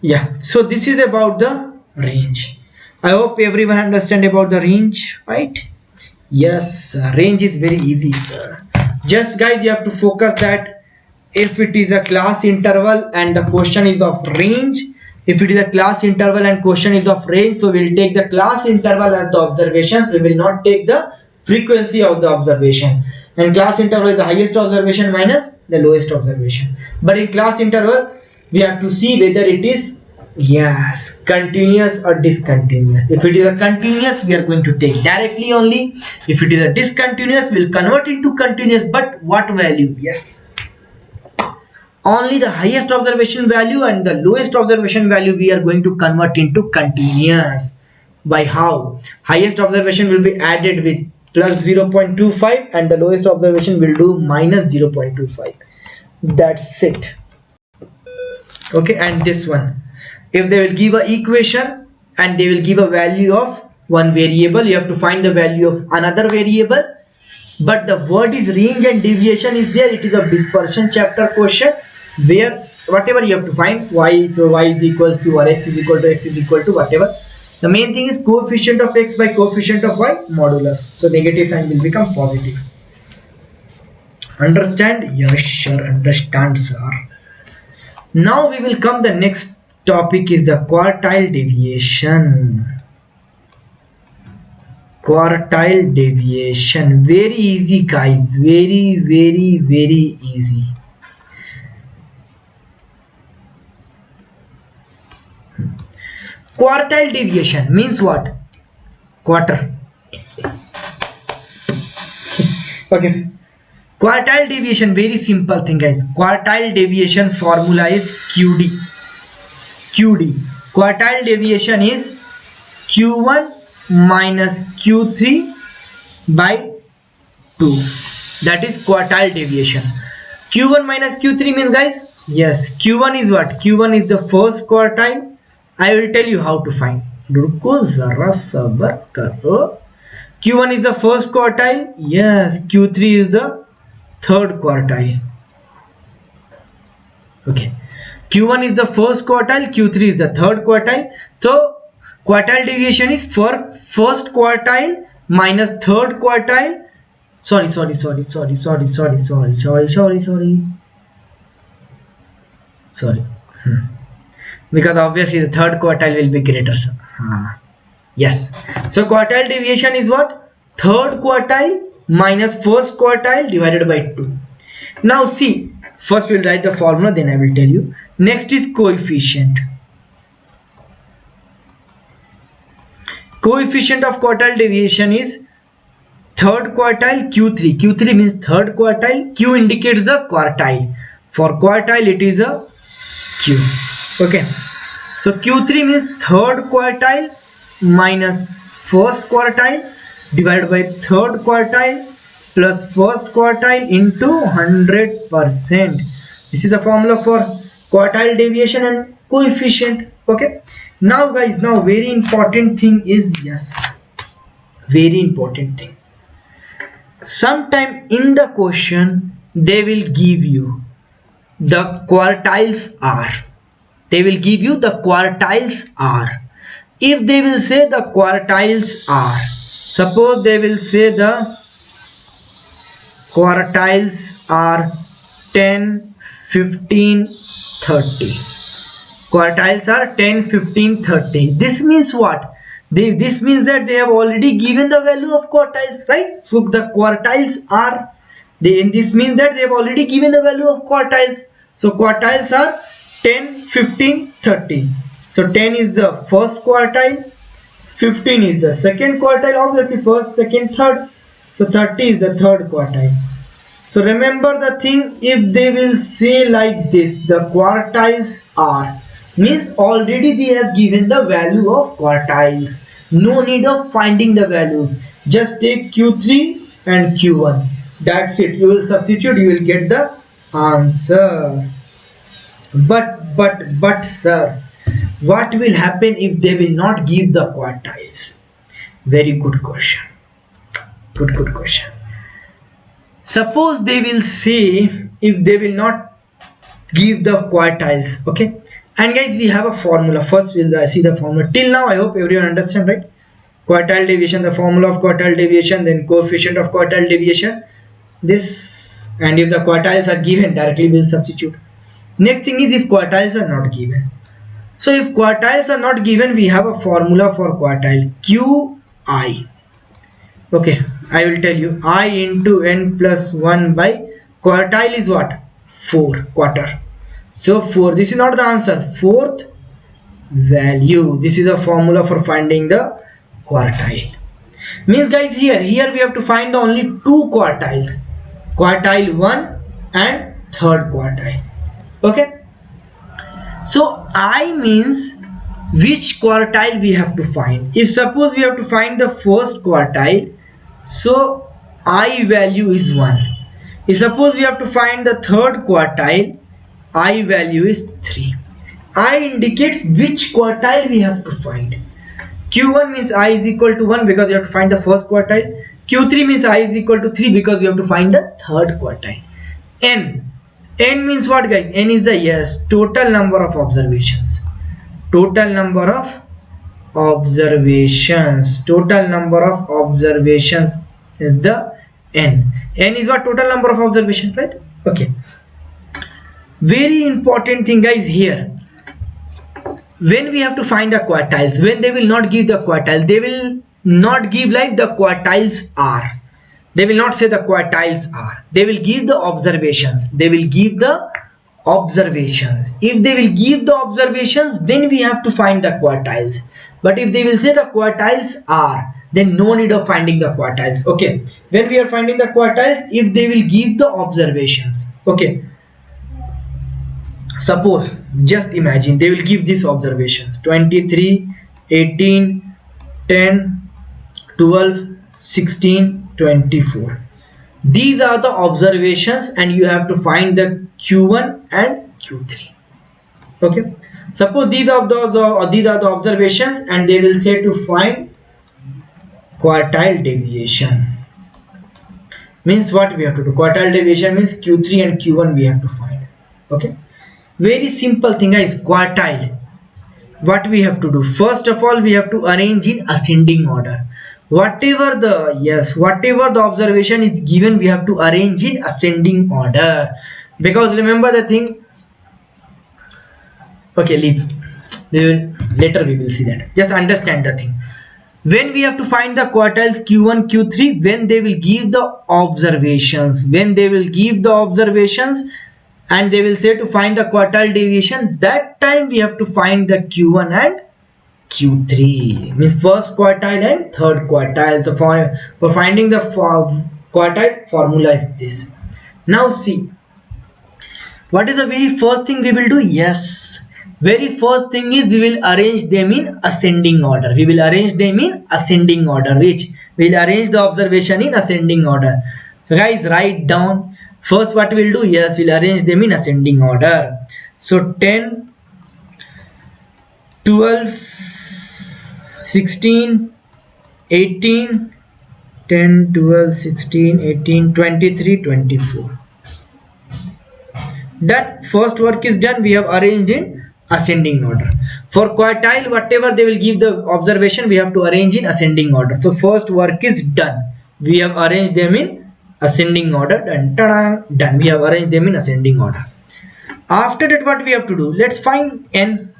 Yeah, so this is about the range. I hope everyone understand about the range, right? Yes, range is very easy, sir. Just, guys, you have to focus that if it is a class interval and the question is of range, if it is a class interval and question is of range, so we'll take the class interval as the observations, we will not take the frequency of the observation. And class interval is the highest observation minus the lowest observation. But in class interval, we have to see whether it is, yes, continuous or discontinuous. If it is a continuous, we are going to take directly only. If it is a discontinuous, we will convert into continuous. But what value? Yes, only the highest observation value and the lowest observation value we are going to convert into continuous. By how? Highest observation will be added with plus 0.25 and the lowest observation will do minus 0.25. That's it. Okay, and this one, if they will give a equation and they will give a value of one variable, you have to find the value of another variable. But the word is range and deviation is there. It is a dispersion chapter question where whatever you have to find y, so y is equal to, or x is equal to, x is equal to, whatever. The main thing is coefficient of x by coefficient of y modulus. So negative sign will become positive. Understand? Yes, sure, understand, sir. Now we will come, the next topic is the quartile deviation. Quartile deviation, very easy, guys, very easy. Quartile deviation means what? Quarter. Okay, quartile deviation, very simple thing, guys. Quartile deviation formula is QD. Quartile deviation is Q1 minus Q3 by 2. That is quartile deviation. Q1 minus Q3 means, guys, yes, Q1 is what? Q1 is the first quartile. I will tell you how to find. रुको जरा सबर करो. Q1 is the first quartile. Yes, Q3 is the third quartile. Okay, Q1 is the first quartile, Q3 is the third quartile. So quartile deviation is for first quartile minus third quartile. Sorry. Because obviously the third quartile will be greater. So, yes. So quartile deviation is what? Third quartile minus first quartile divided by 2. Now see, first we'll write the formula, then I will tell you. Next is coefficient. Coefficient of quartile deviation is third quartile Q3. Q3 means third quartile. Q indicates the quartile. For quartile it is a Q. Okay. So Q3 means third quartile minus first quartile divided by third quartile plus first quartile into 100%. This is the formula for quartile deviation and coefficient. Okay. Now guys, now very important thing is, yes, very important thing. Sometime in the question they will give you the quartiles are. They will give you the quartiles are. If they will say the quartiles are, suppose they will say the quartiles are 10, 15, 30. Quartiles are 10, 15, 30. This means what? This means that they have already given the value of quartiles, right? So the quartiles are, this means that they have already given the value of quartiles. So quartiles are 10, 15, 30. So 10 is the first quartile, 15 is the second quartile, obviously first, second, third. So 30 is the third quartile. So remember the thing, if they will say like this, the quartiles are, means already they have given the value of quartiles. No need of finding the values. Just take Q3 and Q1. That's it. You will substitute, you will get the answer. But sir, what will happen if they will not give the quartiles? Very good question. Good question. Suppose they will say, if they will not give the quartiles, okay? And guys, we have a formula. First we'll see the formula. Till now I hope everyone understand, right? Quartile deviation, the formula of quartile deviation, then coefficient of quartile deviation. This, and if the quartiles are given, directly we'll substitute. Next thing is if quartiles are not given. So if quartiles are not given, we have a formula for quartile, Qi. Okay, I will tell you, I into n plus 1 by quartile is what? 4, quarter. So 4, this is not the answer, fourth value. This is a formula for finding the quartile. Means guys, here we have to find only two quartiles, quartile 1 and third quartile. Okay, so I means which quartile we have to find. If suppose we have to find the first quartile, so I value is 1. If suppose we have to find the third quartile, I value is 3. I indicates which quartile we have to find. Q1 means I is equal to 1 because you have to find the first quartile. Q3 means I is equal to 3 because you have to find the third quartile. N means what guys? N is the, yes, total number of observations. Total number of observations. Total number of observations is the N. N is what? Total number of observations, right? Okay. Very important thing guys here. When we have to find the quartiles, when they will not give the quartile, they will not give like the quartiles are. They will not say the quartiles are. They will give the observations. They will give the observations. If they will give the observations, then we have to find the quartiles. But if they will say the quartiles are, then no need of finding the quartiles. Okay. When we are finding the quartiles, if they will give the observations. Okay. Suppose, just imagine, they will give these observations 23, 18, 10, 12, 16, 24. These are the observations and you have to find the Q1 and Q3. Okay. Suppose these are the observations and they will say to find quartile deviation. Means what we have to do? Quartile deviation means Q3 and Q1 we have to find. Okay. Very simple thing guys, quartile. What we have to do? First of all, we have to arrange in ascending order. Whatever the observation is given, we have to arrange in ascending order. Because remember the thing, okay, leave. Later we will see that. Just understand the thing. When we have to find the quartiles q1 q3, when they will give the observations, and they will say to find the quartile deviation, that time we have to find the q1 and q3, means first quartile and third quartile. So for finding the quartile, formula is this. Now see, what is the very first thing we will do? Yes, very first thing is we will arrange them in ascending order. Which we will arrange the observation in ascending order. So guys, write down first what we will do. Yes, we'll arrange them in ascending order. So 10, 12, 16, 18, 10, 12, 16, 18, 23, 24. Done. First work is done. We have arranged in ascending order. For quartile, whatever they will give the observation, we have to arrange in ascending order. So first work is done. We have arranged them in ascending order. Done. We have arranged them in ascending order. After that, what we have to do? Let's find n.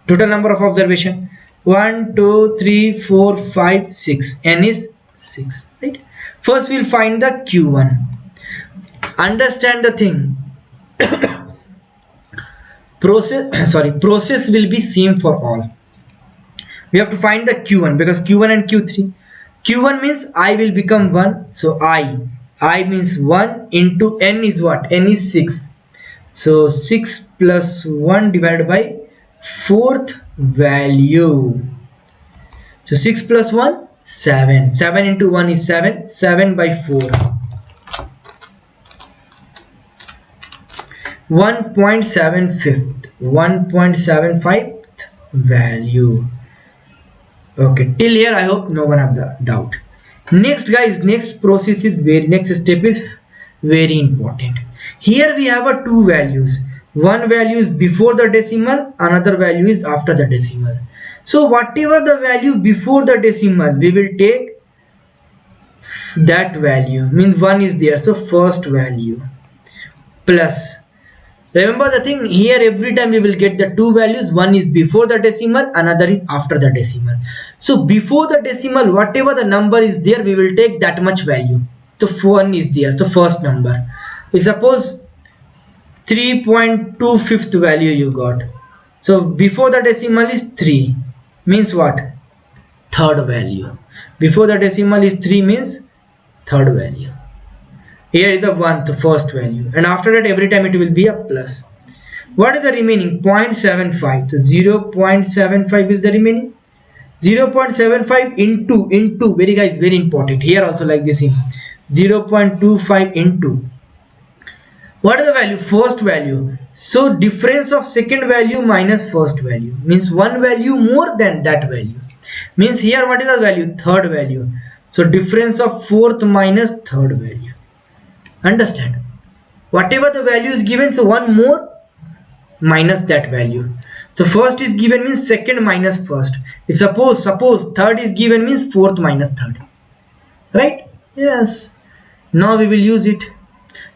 Total number of observation. 1, 2, 3, 4, 5, 6. N is 6. Right. First, we'll find the q1. Understand the thing. Process will be same for all. We have to find the q1 because q1 and q3. Q1 means I will become 1, so I means 1 into n is what? N is 6. So 6 plus 1 divided by fourth value. So 6 plus 1, 7. 7 into 1 is 7. 7 by 4. 1.75 value. Okay, till here I hope no one have the doubt. Next guys, next step is very important. Here we have a two values. One value is before the decimal, another value is after the decimal. So whatever the value before the decimal, we will take that value, means 1 is there, so first value plus. Remember the thing here, every time we will get the two values. One is before the decimal, another is after the decimal. So before the decimal, whatever the number is there, we will take that much value. So 1 is there, the first number. We suppose 3.25th value you got. So before the decimal is 3, means what? Third value. Before the decimal is 3 means third value. Here is the 1, the first value, and after that every time it will be a plus. What is the remaining? 0.75. So 0.75 is the remaining. 0.75 into very important. Here also like this, 0.25 into. What is the value? First value. So difference of second value minus first value means one value more than that value. Means here what is the value? Third value. So difference of fourth minus third value. Understand? Whatever the value is given, so one more minus that value. So first is given means second minus first. If suppose third is given means fourth minus third. Right? Yes. Now we will use it.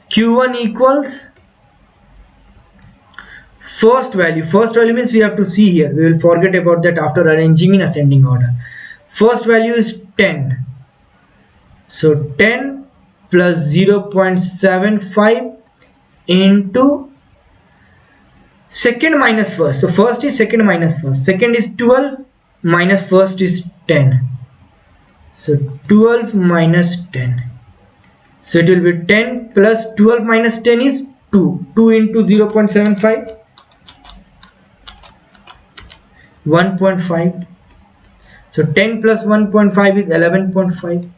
Q1 equals first value. First value means we have to see here. We will forget about that after arranging in ascending order. First value is 10. So 10 plus 0.75 into second minus first. So first is second minus first. Second is 12 minus first is 10. So 12 minus 10. So it will be 10 plus 12 minus 10 is 2. 2 into 0.75. 1.5. So 10 plus 1.5 is 11.5.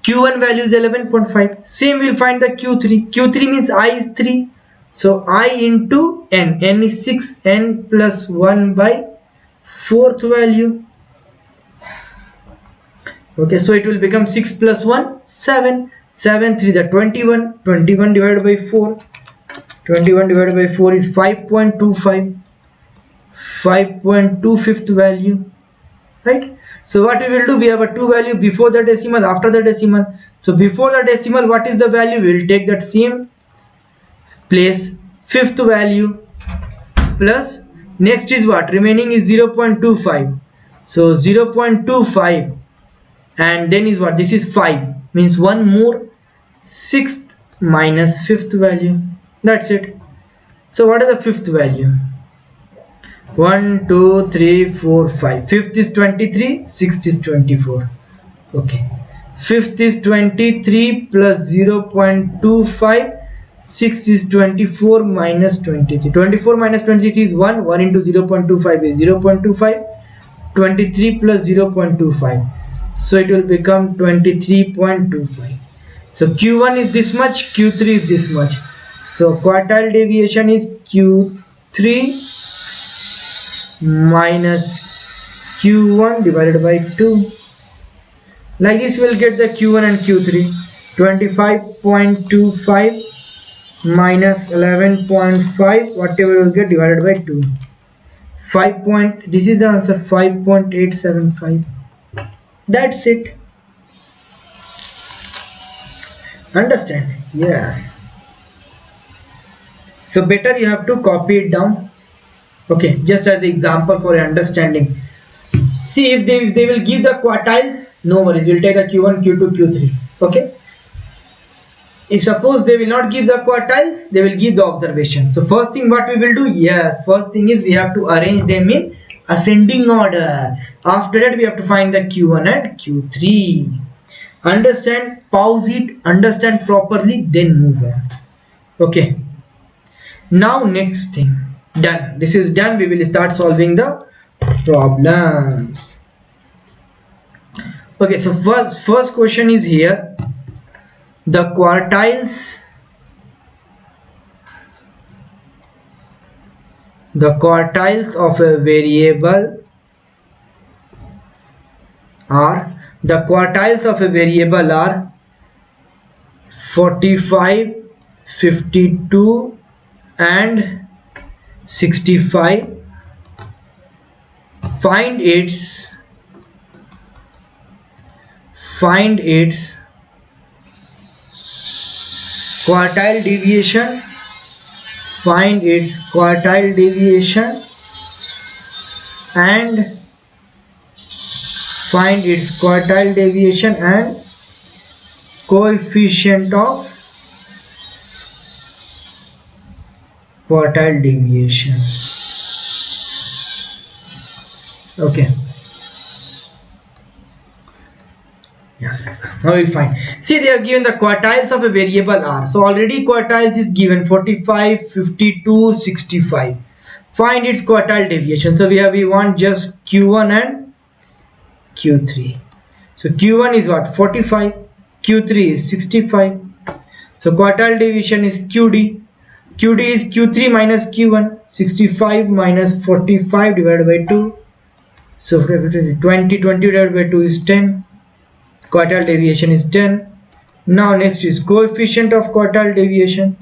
Q1 value is 11.5. Same we'll find the Q3. Q3 means I is 3. So I into n. N is 6. N plus 1 by fourth value. Okay, so it will become 6 plus 1, 7. 7 3 is 21. 21 divided by 4. 21 divided by 4 is 5.25. 5.25th value. right? So what we will do, we have a two value before the decimal, after the decimal. So before the decimal, what is the value? We will take that same place, fifth value, plus next is what remaining is 0.25. So 0.25, and then is what, this is 5, means one more, sixth minus fifth value. That's it. So what is the fifth value? 1 2 3 4 5. Fifth is 23, sixth is 24. Okay, fifth is 23 plus 0.25, sixth is 24 minus 23. 24 minus 23 is 1. 1 into 0.25 is 0.25. 23 plus 0.25, so it will become 23.25. So q1 is this much, q3 is this much. So quartile deviation is q3 minus q1 divided by 2. Like this we will get the q1 and q3. 25.25 minus 11.5, whatever you will get, divided by 2. 5 point, this is the answer, 5.875. That's it. Understand? Yes. So better you have to copy it down. Okay, just as the example for your understanding. See, if they will give the quartiles, no worries, we'll take a q1, q2, q3. Okay, if suppose they will not give the quartiles, they will give the observation. So first thing what we will do, yes, first thing is we have to arrange them in ascending order. After that we have to find the q1 and q3. Understand, pause it, understand properly, then move on. Okay, now next thing, done. This is done. We will start solving the problems. Okay, so first question is here. The quartiles of a variable are 45, 52 and 65. Find its quartile deviation. Find its quartile deviation and coefficient of quartile deviation. Okay, yes, now we'll find. See, they are given the quartiles of a variable r. So already quartiles is given 45, 52, 65. Find its quartile deviation. So we want just q1 and q3. So q1 is what, 45, q3 is 65. So quartile deviation is qd. qd is q3 minus q1. 65 minus 45 divided by 2. So 20 divided by 2 is 10. Quartile deviation is 10. Now next is coefficient of quartile deviation.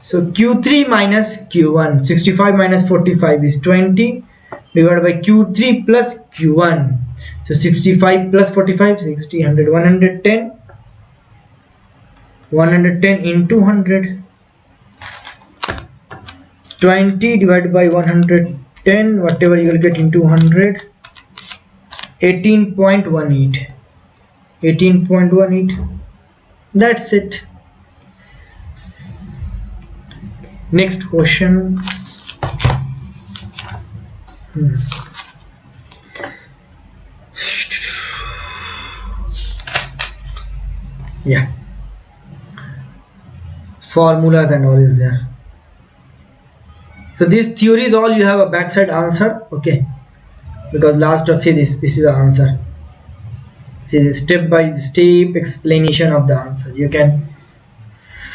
So q3 minus q1. 65 minus 45 is 20 divided by q3 plus q1. So 65 plus 45, 60, 100, 110. 110 into 100. 20 divided by 110, whatever you will get, into 100. 18.18. 18.18. That's it. Next question. Yeah, formulas and all is there. So this theory is all, you have a backside answer. Okay, because last of, see, this is the answer. See, the step by step explanation of the answer. You can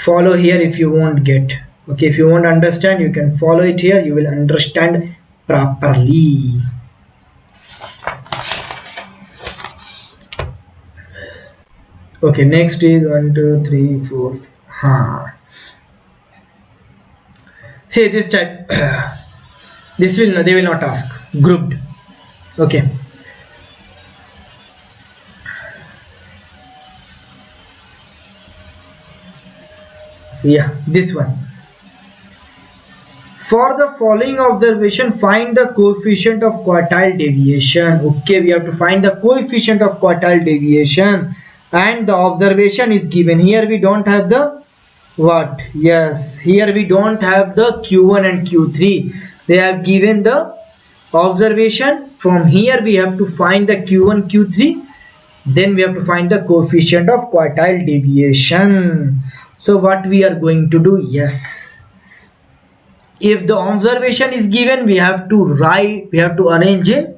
follow here if you won't get. Okay, if you won't understand, you can follow it here, you will understand properly. Okay, next is 1 2 3 4. See, this type, they will not ask grouped. Okay, Yeah, this one. For the following observation, find the coefficient of quartile deviation. Okay, we have to find the coefficient of quartile deviation, and the observation is given. Here we don't have the what? Yes, here we don't have the Q1 and Q3. They have given the observation. From here we have to find the Q1, Q3. Then we have to find the coefficient of quartile deviation. So what we are going to do? Yes, if the observation is given, we have to write, we have to arrange in,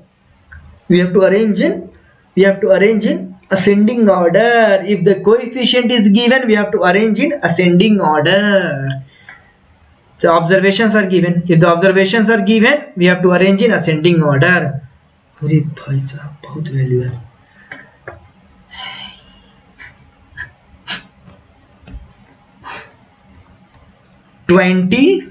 we have to arrange in, we have to arrange in ascending order. If the coefficient is given, we have to arrange in ascending order. So observations are given. If the observations are given, we have to arrange in ascending order. अरे भाई साहब बहुत value है. 20,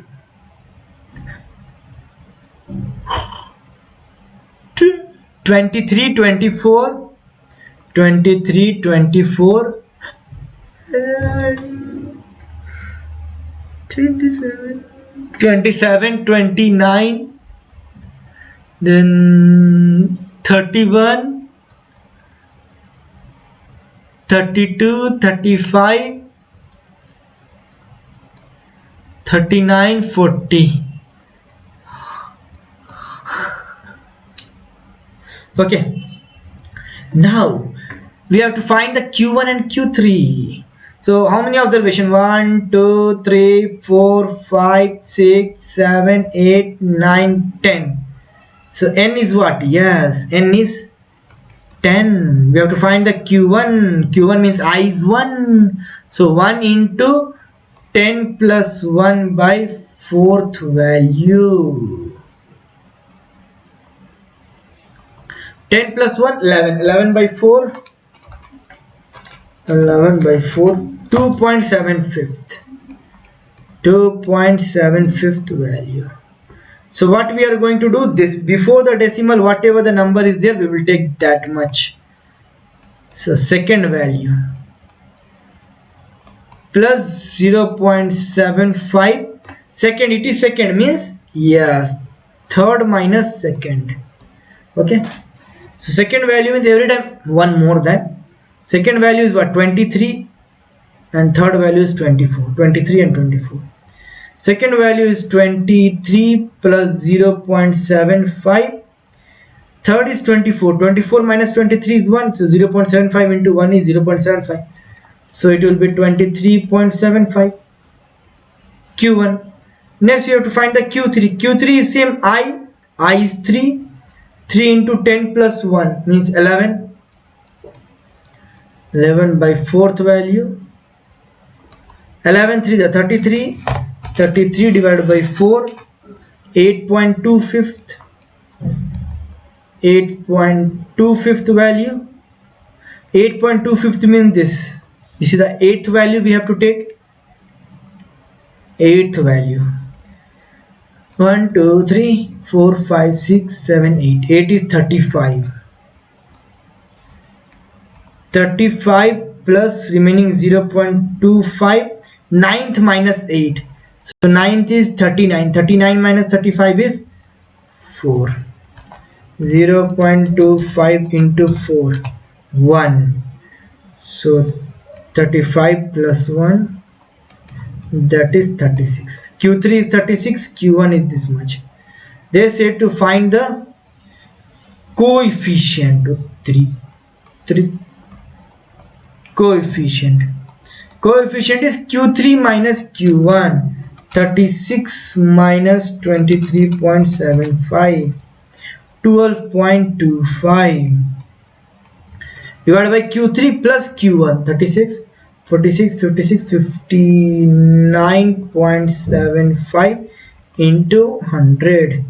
23, 24, 23, 24, 27, 27, 29, then 31, 32, 35, 39, 40. Okay, now we have to find the Q1 and Q3. So how many observations? 1, 2, 3, 4, 5, 6, 7, 8, 9, 10. So n is what? Yes, n is 10. We have to find the Q1. Q1 means I is 1. So 1 into 10 plus 1 by 4th value. 10 plus 1, 11. 11 by 4. 11 by 4. 2.75th. 2.75th value. So what we are going to do, this before the decimal, whatever the number is there, we will take that much. So second value plus 0.75. Second, it is second means yes, third minus second. Okay, so second value is every time one more than. Second value is what? 23, and third value is 24. 23 and 24. Second value is 23 plus 0.75. Third is 24. 24 minus 23 is 1. So 0.75 into 1 is 0.75. So it will be 23.75. Q1. Next you have to find the Q3. Q3 is same I. I is 3. 3 into 10 plus 1 means 11. 11 by 4th value. 11 3 the 33. 33 divided by 4. 8.25th. 8.25th value. 8.25th means this. This is the 8th value we have to take. 8th value. 1, 2, 3, 4, 5, 6, 7, 8. 8 is 35. 35 plus remaining 0.25. 9th minus 8. So 9th is 39. 39 minus 35 is 4. 0.25 into 4. 1. So 35 plus 1. That is 36. Q3 is 36. Q1 is this much. They said to find the coefficient of 3. Coefficient. Coefficient is Q3 minus Q1. 36 minus 23.75. 12.25 divided by Q3 plus Q1. 36, 46, 56, 59.75 into 100.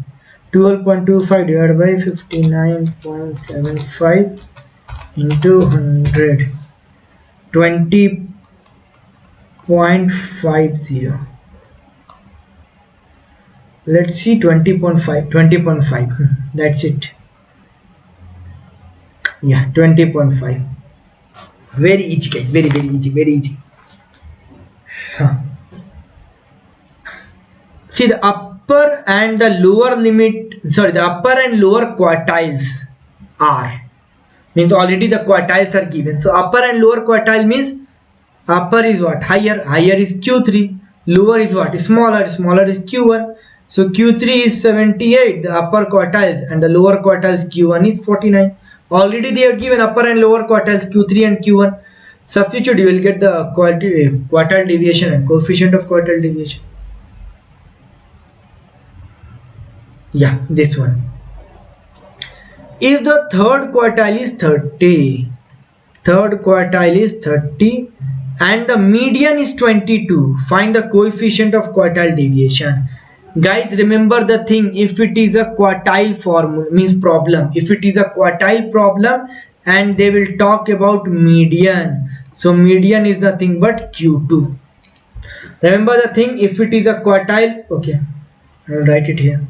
12.25 divided by 59.75 into 100. 20.50. Let's see 20.5. 20.5. That's it. Yeah, 20.5. Very easy guys. Very easy. Very easy. Huh. See the upper and the lower limit, sorry, the upper and lower quartiles are, means already the quartiles are given. So upper and lower quartile means upper is what? Higher. Higher is Q3. Lower is what? Smaller. Smaller is Q1. So Q3 is 78, the upper quartiles, and the lower quartiles Q1 is 49. Already they have given upper and lower quartiles Q3 and Q1. Substitute, you will get the quartile deviation and coefficient of quartile deviation. Yeah, this one. If the third quartile is 30, third quartile is 30 and the median is 22, find the coefficient of quartile deviation. Guys, remember the thing, if it is a quartile formula, means problem, if it is a quartile problem and they will talk about median, so median is nothing but Q2. Remember the thing, if it is a quartile, okay, I will write it here.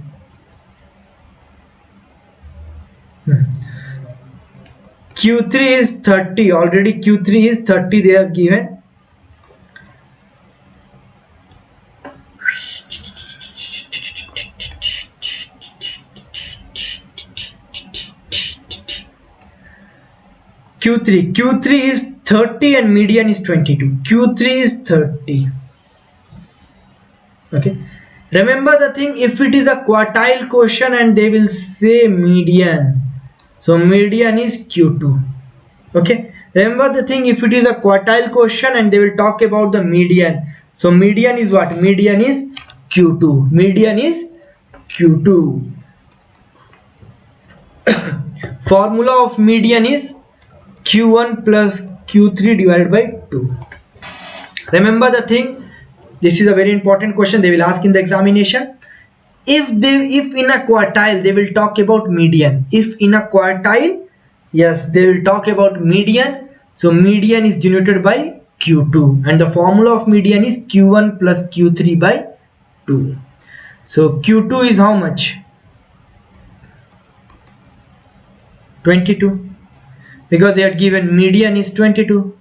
Q3 is 30, already Q3 is 30 they have given. Q3 is 30 and median is 22. Q3 is 30. Okay. Remember the thing, if it is a quartile question and they will say median, so median is Q2. Okay. Remember the thing, if it is a quartile question and they will talk about the median, so median is what? Median is Q2. Median is Q2. Formula of median is Q1 plus Q3 divided by 2. Remember the thing, this is a very important question they will ask in the examination. If in a quartile they will talk about median, if in a quartile, yes, they will talk about median, so median is denoted by Q2 and the formula of median is Q1 plus Q3 by 2. So Q2 is how much? 22. Because they had given median is 22.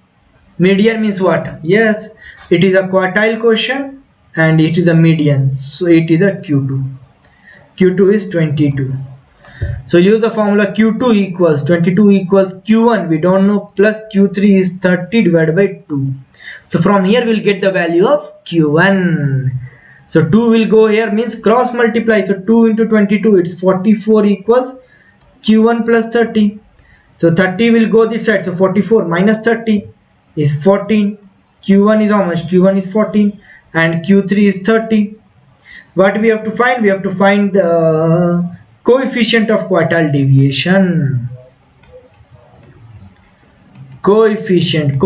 Median means what? Yes, it is a quartile question and it is a median, so it is a Q2. Q2 is 22. So use the formula Q2 equals 22 equals Q1, we don't know, plus Q3 is 30 divided by 2. So from here we'll get the value of Q1. So 2 will go here, means cross multiply, so 2 into 22, it's 44 equals Q1 plus 30. So 30 will go this side, so 44 minus 30 is 14. Q1 is how much? Q1 is 14 and Q3 is 30. What we have to find? We have to find the coefficient of quartile deviation. Coefficient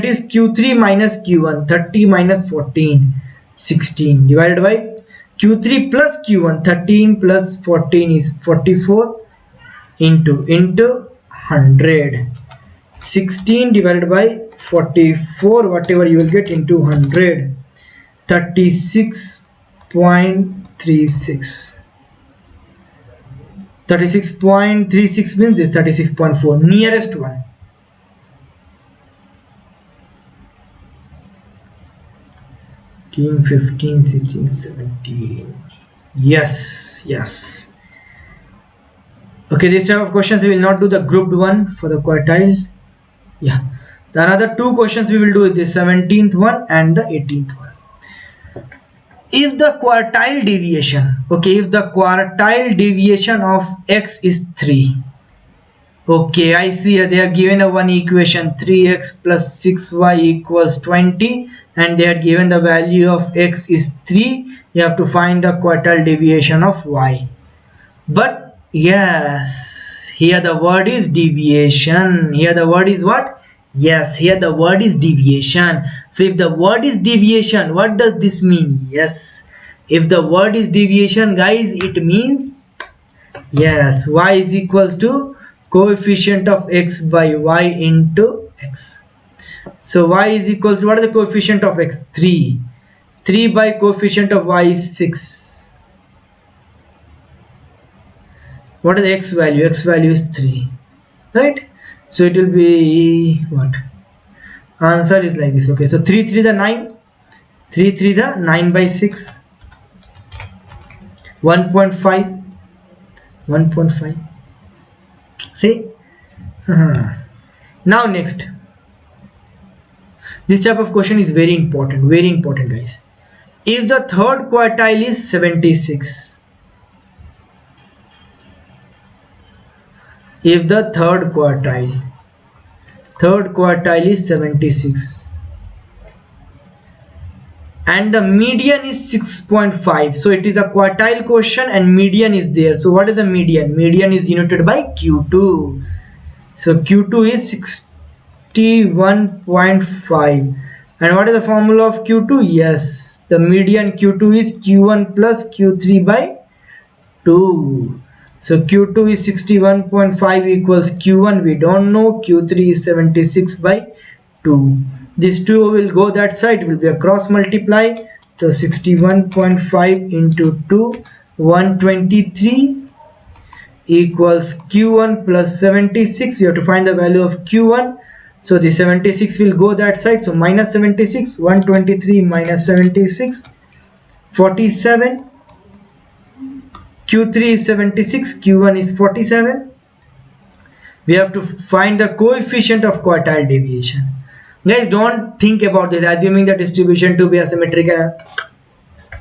is Q3 minus Q1, 30 minus 14, 16 divided by Q3 plus Q1, 13 plus 14 is 44 into 100. 16 divided by 44, whatever you will get, into 100, 36.36. 36.36 means this 36.4, nearest one. 15, 16, 17. Yes. Okay, this type of questions we will not do the grouped one for the quartile. Yeah, the another two questions we will do is the 17th one and the 18th one. If the quartile deviation, okay, if the quartile deviation of x is 3, okay, I see here they are given a one equation, 3x plus 6y equals 20, and they are given the value of x is 3. You have to find the quartile deviation of y. But yes, here the word is deviation. Here the word is what? Yes, here the word is deviation. So if the word is deviation, what does this mean? Yes, if the word is deviation, guys, it means, yes, y is equals to coefficient of x by y into x. So y is equals to, what is the coefficient of x? 3. 3 by coefficient of y is 6. What is the x value? X value is 3, right? So it will be what? Answer is like this. Okay, so 3 3 the 9, 3 3 the 9 by 6. 1.5. 1.5. See. Now next, this type of question is very important guys. If the third quartile is 76, if the third quartile is 76 and the median is 6.5, so it is a quartile question and median is there. So what is the median? Median is denoted by Q2. So Q2 is 61.5. And what is the formula of Q2? Yes, the median Q2 is Q1 plus Q3 by 2. So Q2 is 61.5 equals Q1, we don't know. Q3 is 76 by 2. This 2 will go that side, will be a cross multiply. So 61.5 into 2, 123 equals Q1 plus 76. You have to find the value of Q1. So the 76 will go that side. So minus 76, 123 minus 76, 47. Q3 is 76, Q1 is 47. We have to find the coefficient of quartile deviation. Guys, don't think about this, assuming the distribution to be asymmetrical.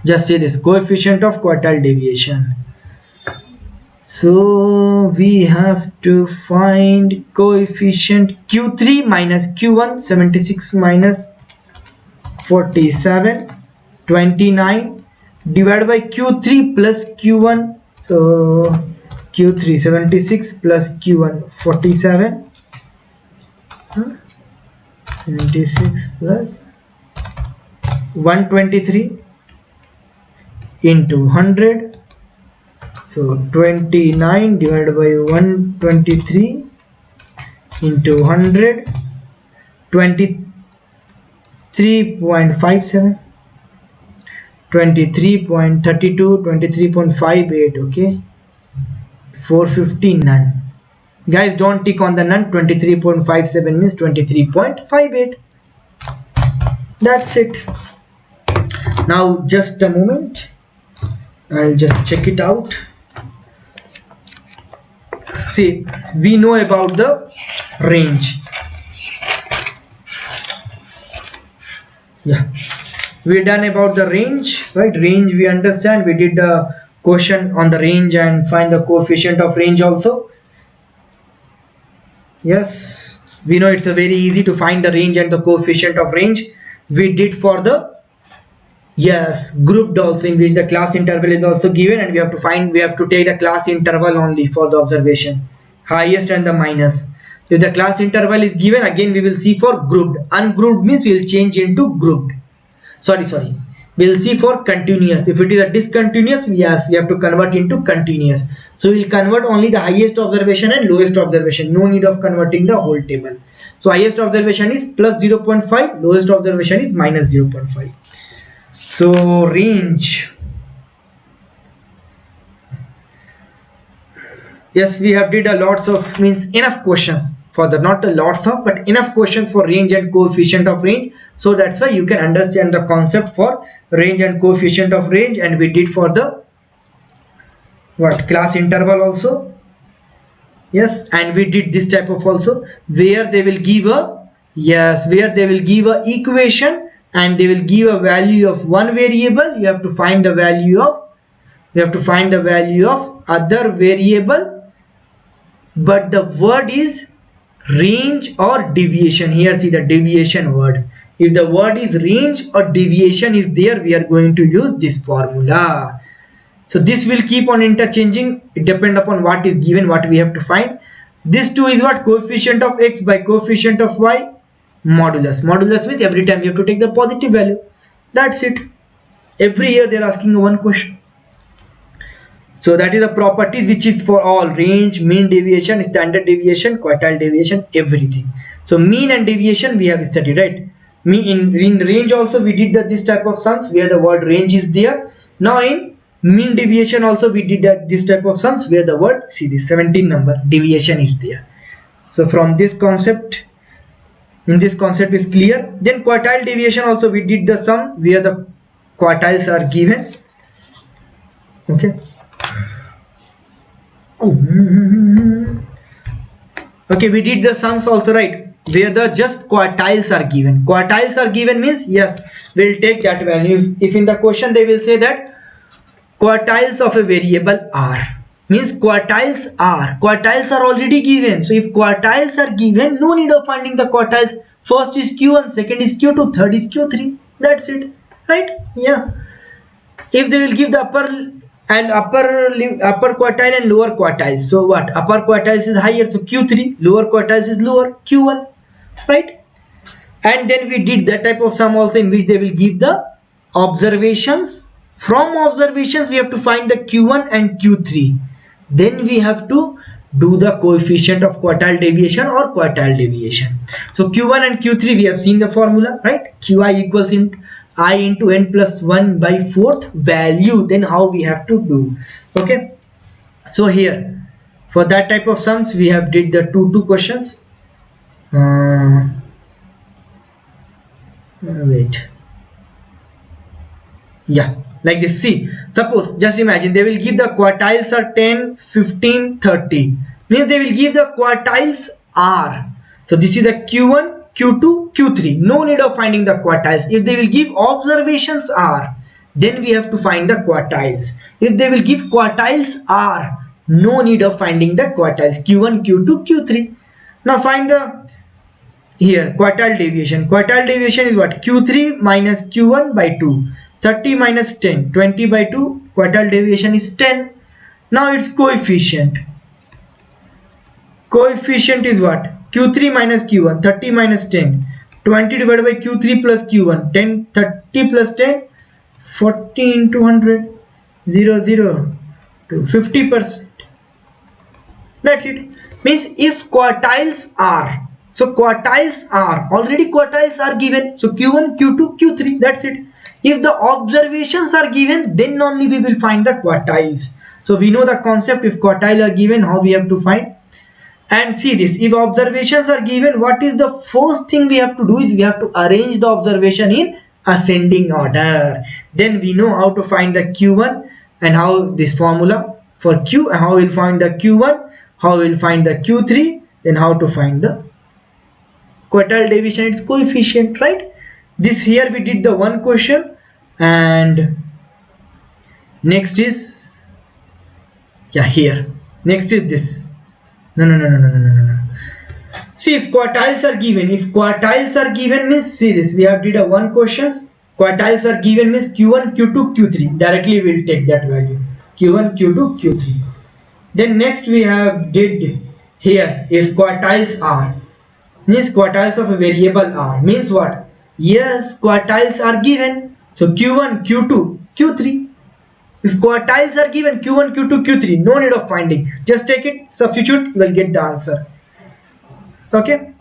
Just say this, coefficient of quartile deviation. So we have to find coefficient Q3 minus Q1, 76 minus 47, 29 divided by Q3 plus Q1. So Q3 76 plus Q1 47, 76 plus 123 into 100. So 29 divided by 123 into 100, 23.57, 23.32, 23.58. Okay, 450 none. Guys, don't tick on the none. 23.57 means 23.58. That's it. Now just a moment, I'll just check it out. See, we know about the range. Yeah, we done about the range, right? Range we understand. We did the question on the range and find the coefficient of range also. Yes, we know it's a very easy to find the range and the coefficient of range. We did for the grouped also, in which the class interval is also given, and we have to take the class interval only for the observation, highest and the minus. If the class interval is given, again we will see for grouped. Ungrouped means we will change into grouped. Sorry, we will see for continuous. If it is a discontinuous, yes, we have to convert into continuous. So we will convert only the highest observation and lowest observation. No need of converting the whole table. So highest observation is plus 0.5, lowest observation is minus 0.5. So range, yes, we have did a lots of, means enough questions for the, not a lots of, but enough questions for range and coefficient of range. So that's why you can understand the concept for range and coefficient of range. And we did for the class interval also. Yes, and we did this type of also, where they will give a equation and they will give a value of one variable. You have to find the value of other variable, but the word is range or deviation. Here see the deviation word. If the word is range or deviation is there, we are going to use this formula. So this will keep on interchanging. It depends upon what is given, what we have to find. This too is what? Coefficient of x by coefficient of y, modulus. Modulus means every time you have to take the positive value. That's it. Every year they are asking one question. So that is the properties which is for all: range, mean deviation, standard deviation, quartile deviation, everything. So mean and deviation we have studied, right? In range also we did this type of sums where the word range is there. Now in mean deviation also we did this type of sums where the word, see the 17 number, deviation is there. So from this concept, this concept is clear. Then quartile deviation also we did the sum where the quartiles are given. Okay. Okay, we did the sums also, right? Where the just quartiles are given. Quartiles are given means yes, we'll take that value. If in the question they will say that quartiles of a variable are, means quartiles are already given. So if quartiles are given, no need of finding the quartiles. First is q1, second is q2, third is q3. That's it, right? Yeah. If they will give the upper quartile and lower quartile, so what, upper quartiles is higher, so q3, lower quartiles is lower, q1, right? And then we did that type of sum also, in which they will give the observations. From observations we have to find the q1 and q3. Then we have to do the coefficient of quartile deviation or quartile deviation. So q1 and q3 we have seen the formula, right? Qi equals in I into n plus 1 by fourth value. Then how we have to do? Okay, so here for that type of sums we have did the two questions. Wait, yeah, like this. See, suppose, just imagine they will give the quartiles are 10, 15, 30, means they will give the quartiles are. So this is the q1, q2, q3. No need of finding the quartiles. If they will give observations are, then we have to find the quartiles. If they will give quartiles are, no need of finding the quartiles, q1, q2, q3. Now find the here quartile deviation. Quartile deviation is what? Q3 minus q1 by 2. 30 minus 10, 20 by 2. Quartile deviation is 10. Now its coefficient. Coefficient is what? Q3 minus q1. 30 minus 10. 20 divided by q3 plus q1. 10, 30 plus 10. 40 into 100. 0, 0 to 50%. That's it. Means if quartiles are, so quartiles are, already quartiles are given, so q1, q2, q3, that's it. If the observations are given, then only we will find the quartiles. So we know the concept. If quartile are given, how we have to find. And see this, if observations are given, what is the first thing we have to do is we have to arrange the observation in ascending order. Then we know how to find the q1 and how this formula for q, and how we'll find the q1, how we'll find the q3, then how to find the quartile deviation, its coefficient, right? This here we did the one question. And next is, yeah, here next is this. No. See, if quartiles are given, means, see this, we have did a one questions. Quartiles are given means q1, q2, q3. Directly we will take that value, q1, q2, q3. Then next we have did here, if quartiles are, means quartiles of a variable are, means what? Yes, quartiles are given, so q1, q2, q3. If quartiles are given, q1, q2, q3, no need of finding, just take it, substitute, you will get the answer. Okay.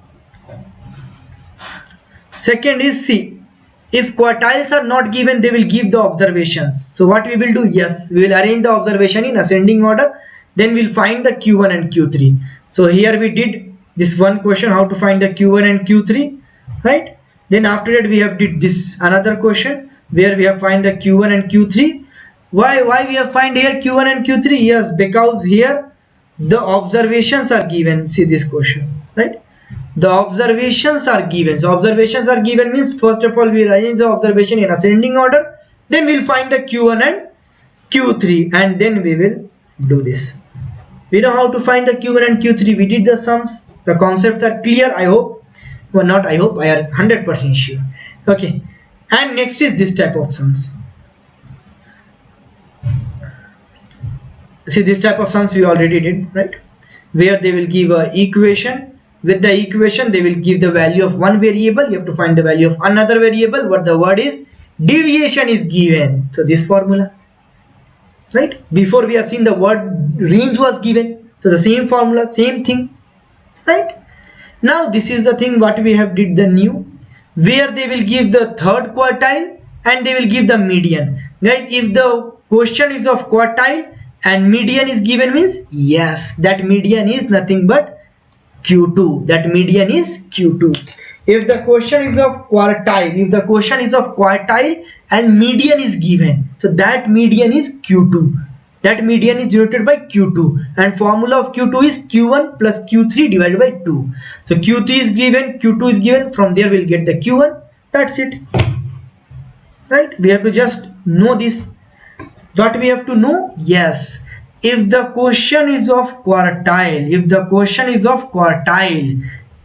Second is, see, if quartiles are not given, they will give the observations. So what we will do? Yes, we will arrange the observation in ascending order. Then we'll find the q1 and q3. So here we did this one question, how to find the q1 and q3, right? Then after that we have did this another question where we have find the q1 and q3. Why we have find here q1 and q3? Yes, because here the observations are given. See this question, right? The observations are given. So observations are given means, first of all we arrange the observation in ascending order, then we'll find the q1 and q3, and then we will do this. We know how to find the q1 and q3. We did the sums. The concepts are clear, I hope. Well, not I hope, I am 100% sure. Okay. And next is this type of sums. See, this type of sums we already did, right? Where they will give a equation. With the equation they will give the value of one variable. You have to find the value of another variable. What the word is? Deviation is given. So this formula, right? Before we have seen the word range was given. So the same formula, same thing, right? Now this is the thing what we have did the new, where they will give the third quartile and they will give the median. Guys, if the question is of quartile and median is given, means yes, that median is nothing but q2. That median is q2. If the question is of quartile, and median is given, so that median is q2. That median is denoted by Q2, and formula of Q2 is Q1 plus Q3 divided by 2. So Q3 is given, Q2 is given, from there we'll get the Q1. That's it, right? We have to just know this. What we have to know? Yes, if the question is of quartile,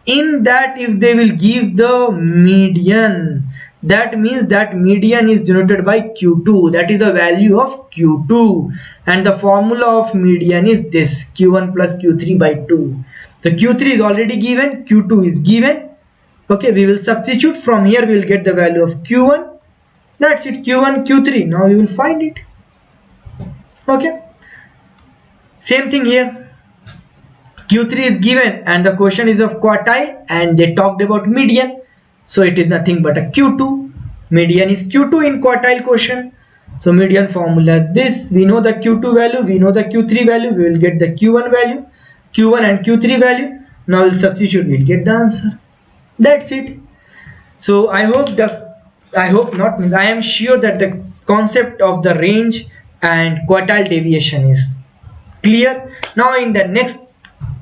in that if they will give the median, that means that median is denoted by Q2, that is the value of Q2, and the formula of median is this, Q1 plus Q3 by 2. So Q3 is already given, Q2 is given. Okay, we will substitute. From here we will get the value of Q1. That's it, Q1, Q3. Now we will find it. Okay, same thing here. Q3 is given and the question is of quartile, and they talked about median, so it is nothing but a Q2. Median is Q2 in quartile question. So median formula is this. We know the Q2 value, we know the Q3 value, we will get the Q1 value, Q1 and Q3 value. Now we'll substitute, we'll get the answer. That's it. So I am sure that the concept of the range and quartile deviation is clear. Now in the next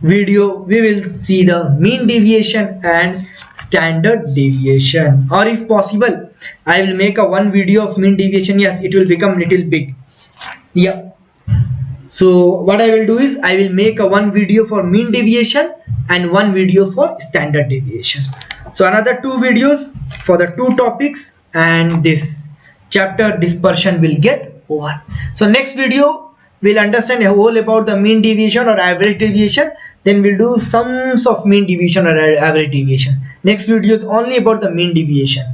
video we will see the mean deviation and standard deviation, or if possible I will make a one video of mean deviation. Yes, it will become little big. Yeah, so what I will do is I will make a one video for mean deviation and one video for standard deviation. So another two videos for the two topics, and this chapter dispersion will get over. So next video we'll understand a whole about the mean deviation or average deviation, then we'll do sums of mean deviation or average deviation. Next video is only about the mean deviation,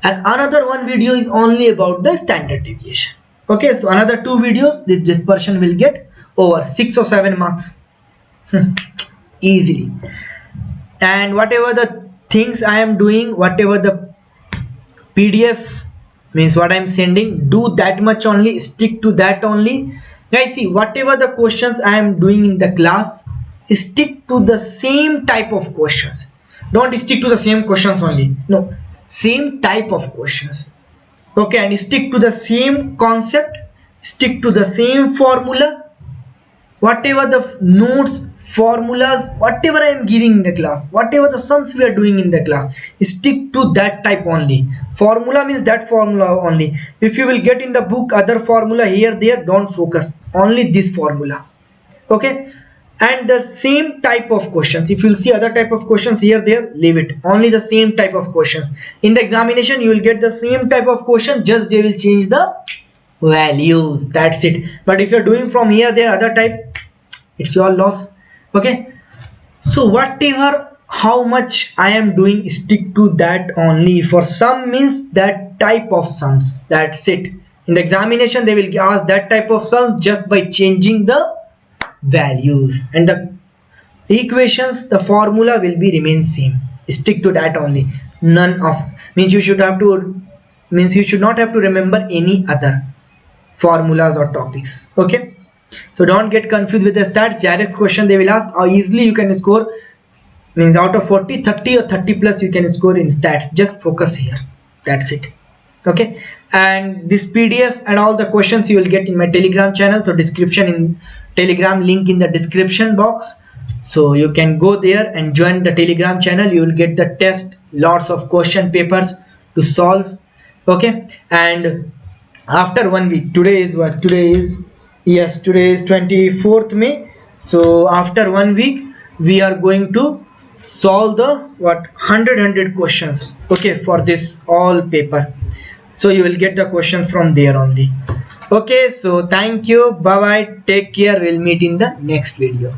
and another one video is only about the standard deviation. Okay, so another two videos, this dispersion will get over 6 or 7 marks easily. And whatever the things I am doing, whatever the PDF means what I am sending, do that much only, stick to that only. Guys, see, whatever the questions I am doing in the class, stick to the same type of questions. Don't stick to the same questions only. No, same type of questions. Okay, and stick to the same concept, stick to the same formula. Whatever the notes, formulas, whatever I am giving in the class, whatever the sums we are doing in the class, stick to that type only. Formula means that formula only. If you will get in the book other formula here there, don't focus, only this formula. Okay, and the same type of questions, if you will see other type of questions here there, leave it, only the same type of questions. In the examination you will get the same type of question, just they will change the values, that's it. But if you're doing from here there other type, it's your loss. Okay, so whatever how much I am doing, stick to that only. For sum means that type of sums, that's it. In the examination they will ask that type of sum just by changing the values, and the equations, the formula will be remain same. Stick to that only. None of means you should have to, means you should not have to remember any other formulas or topics. Okay, so don't get confused with the stats. Direct question they will ask, how easily you can score, means out of 40, 30 or 30 plus you can score in stats. Just focus here, that's it. Okay, and this PDF and all the questions you will get in my Telegram channel. So description in Telegram, link in the description box, so you can go there and join the Telegram channel. You will get the test, lots of question papers to solve. Okay, and after 1 week, today is what, today is, yes, today is 24th May. So after 1 week we are going to solve the what, 100 questions, okay, for this all paper. So you will get the questions from there only. Okay, so thank you, bye bye, take care, we'll meet in the next video.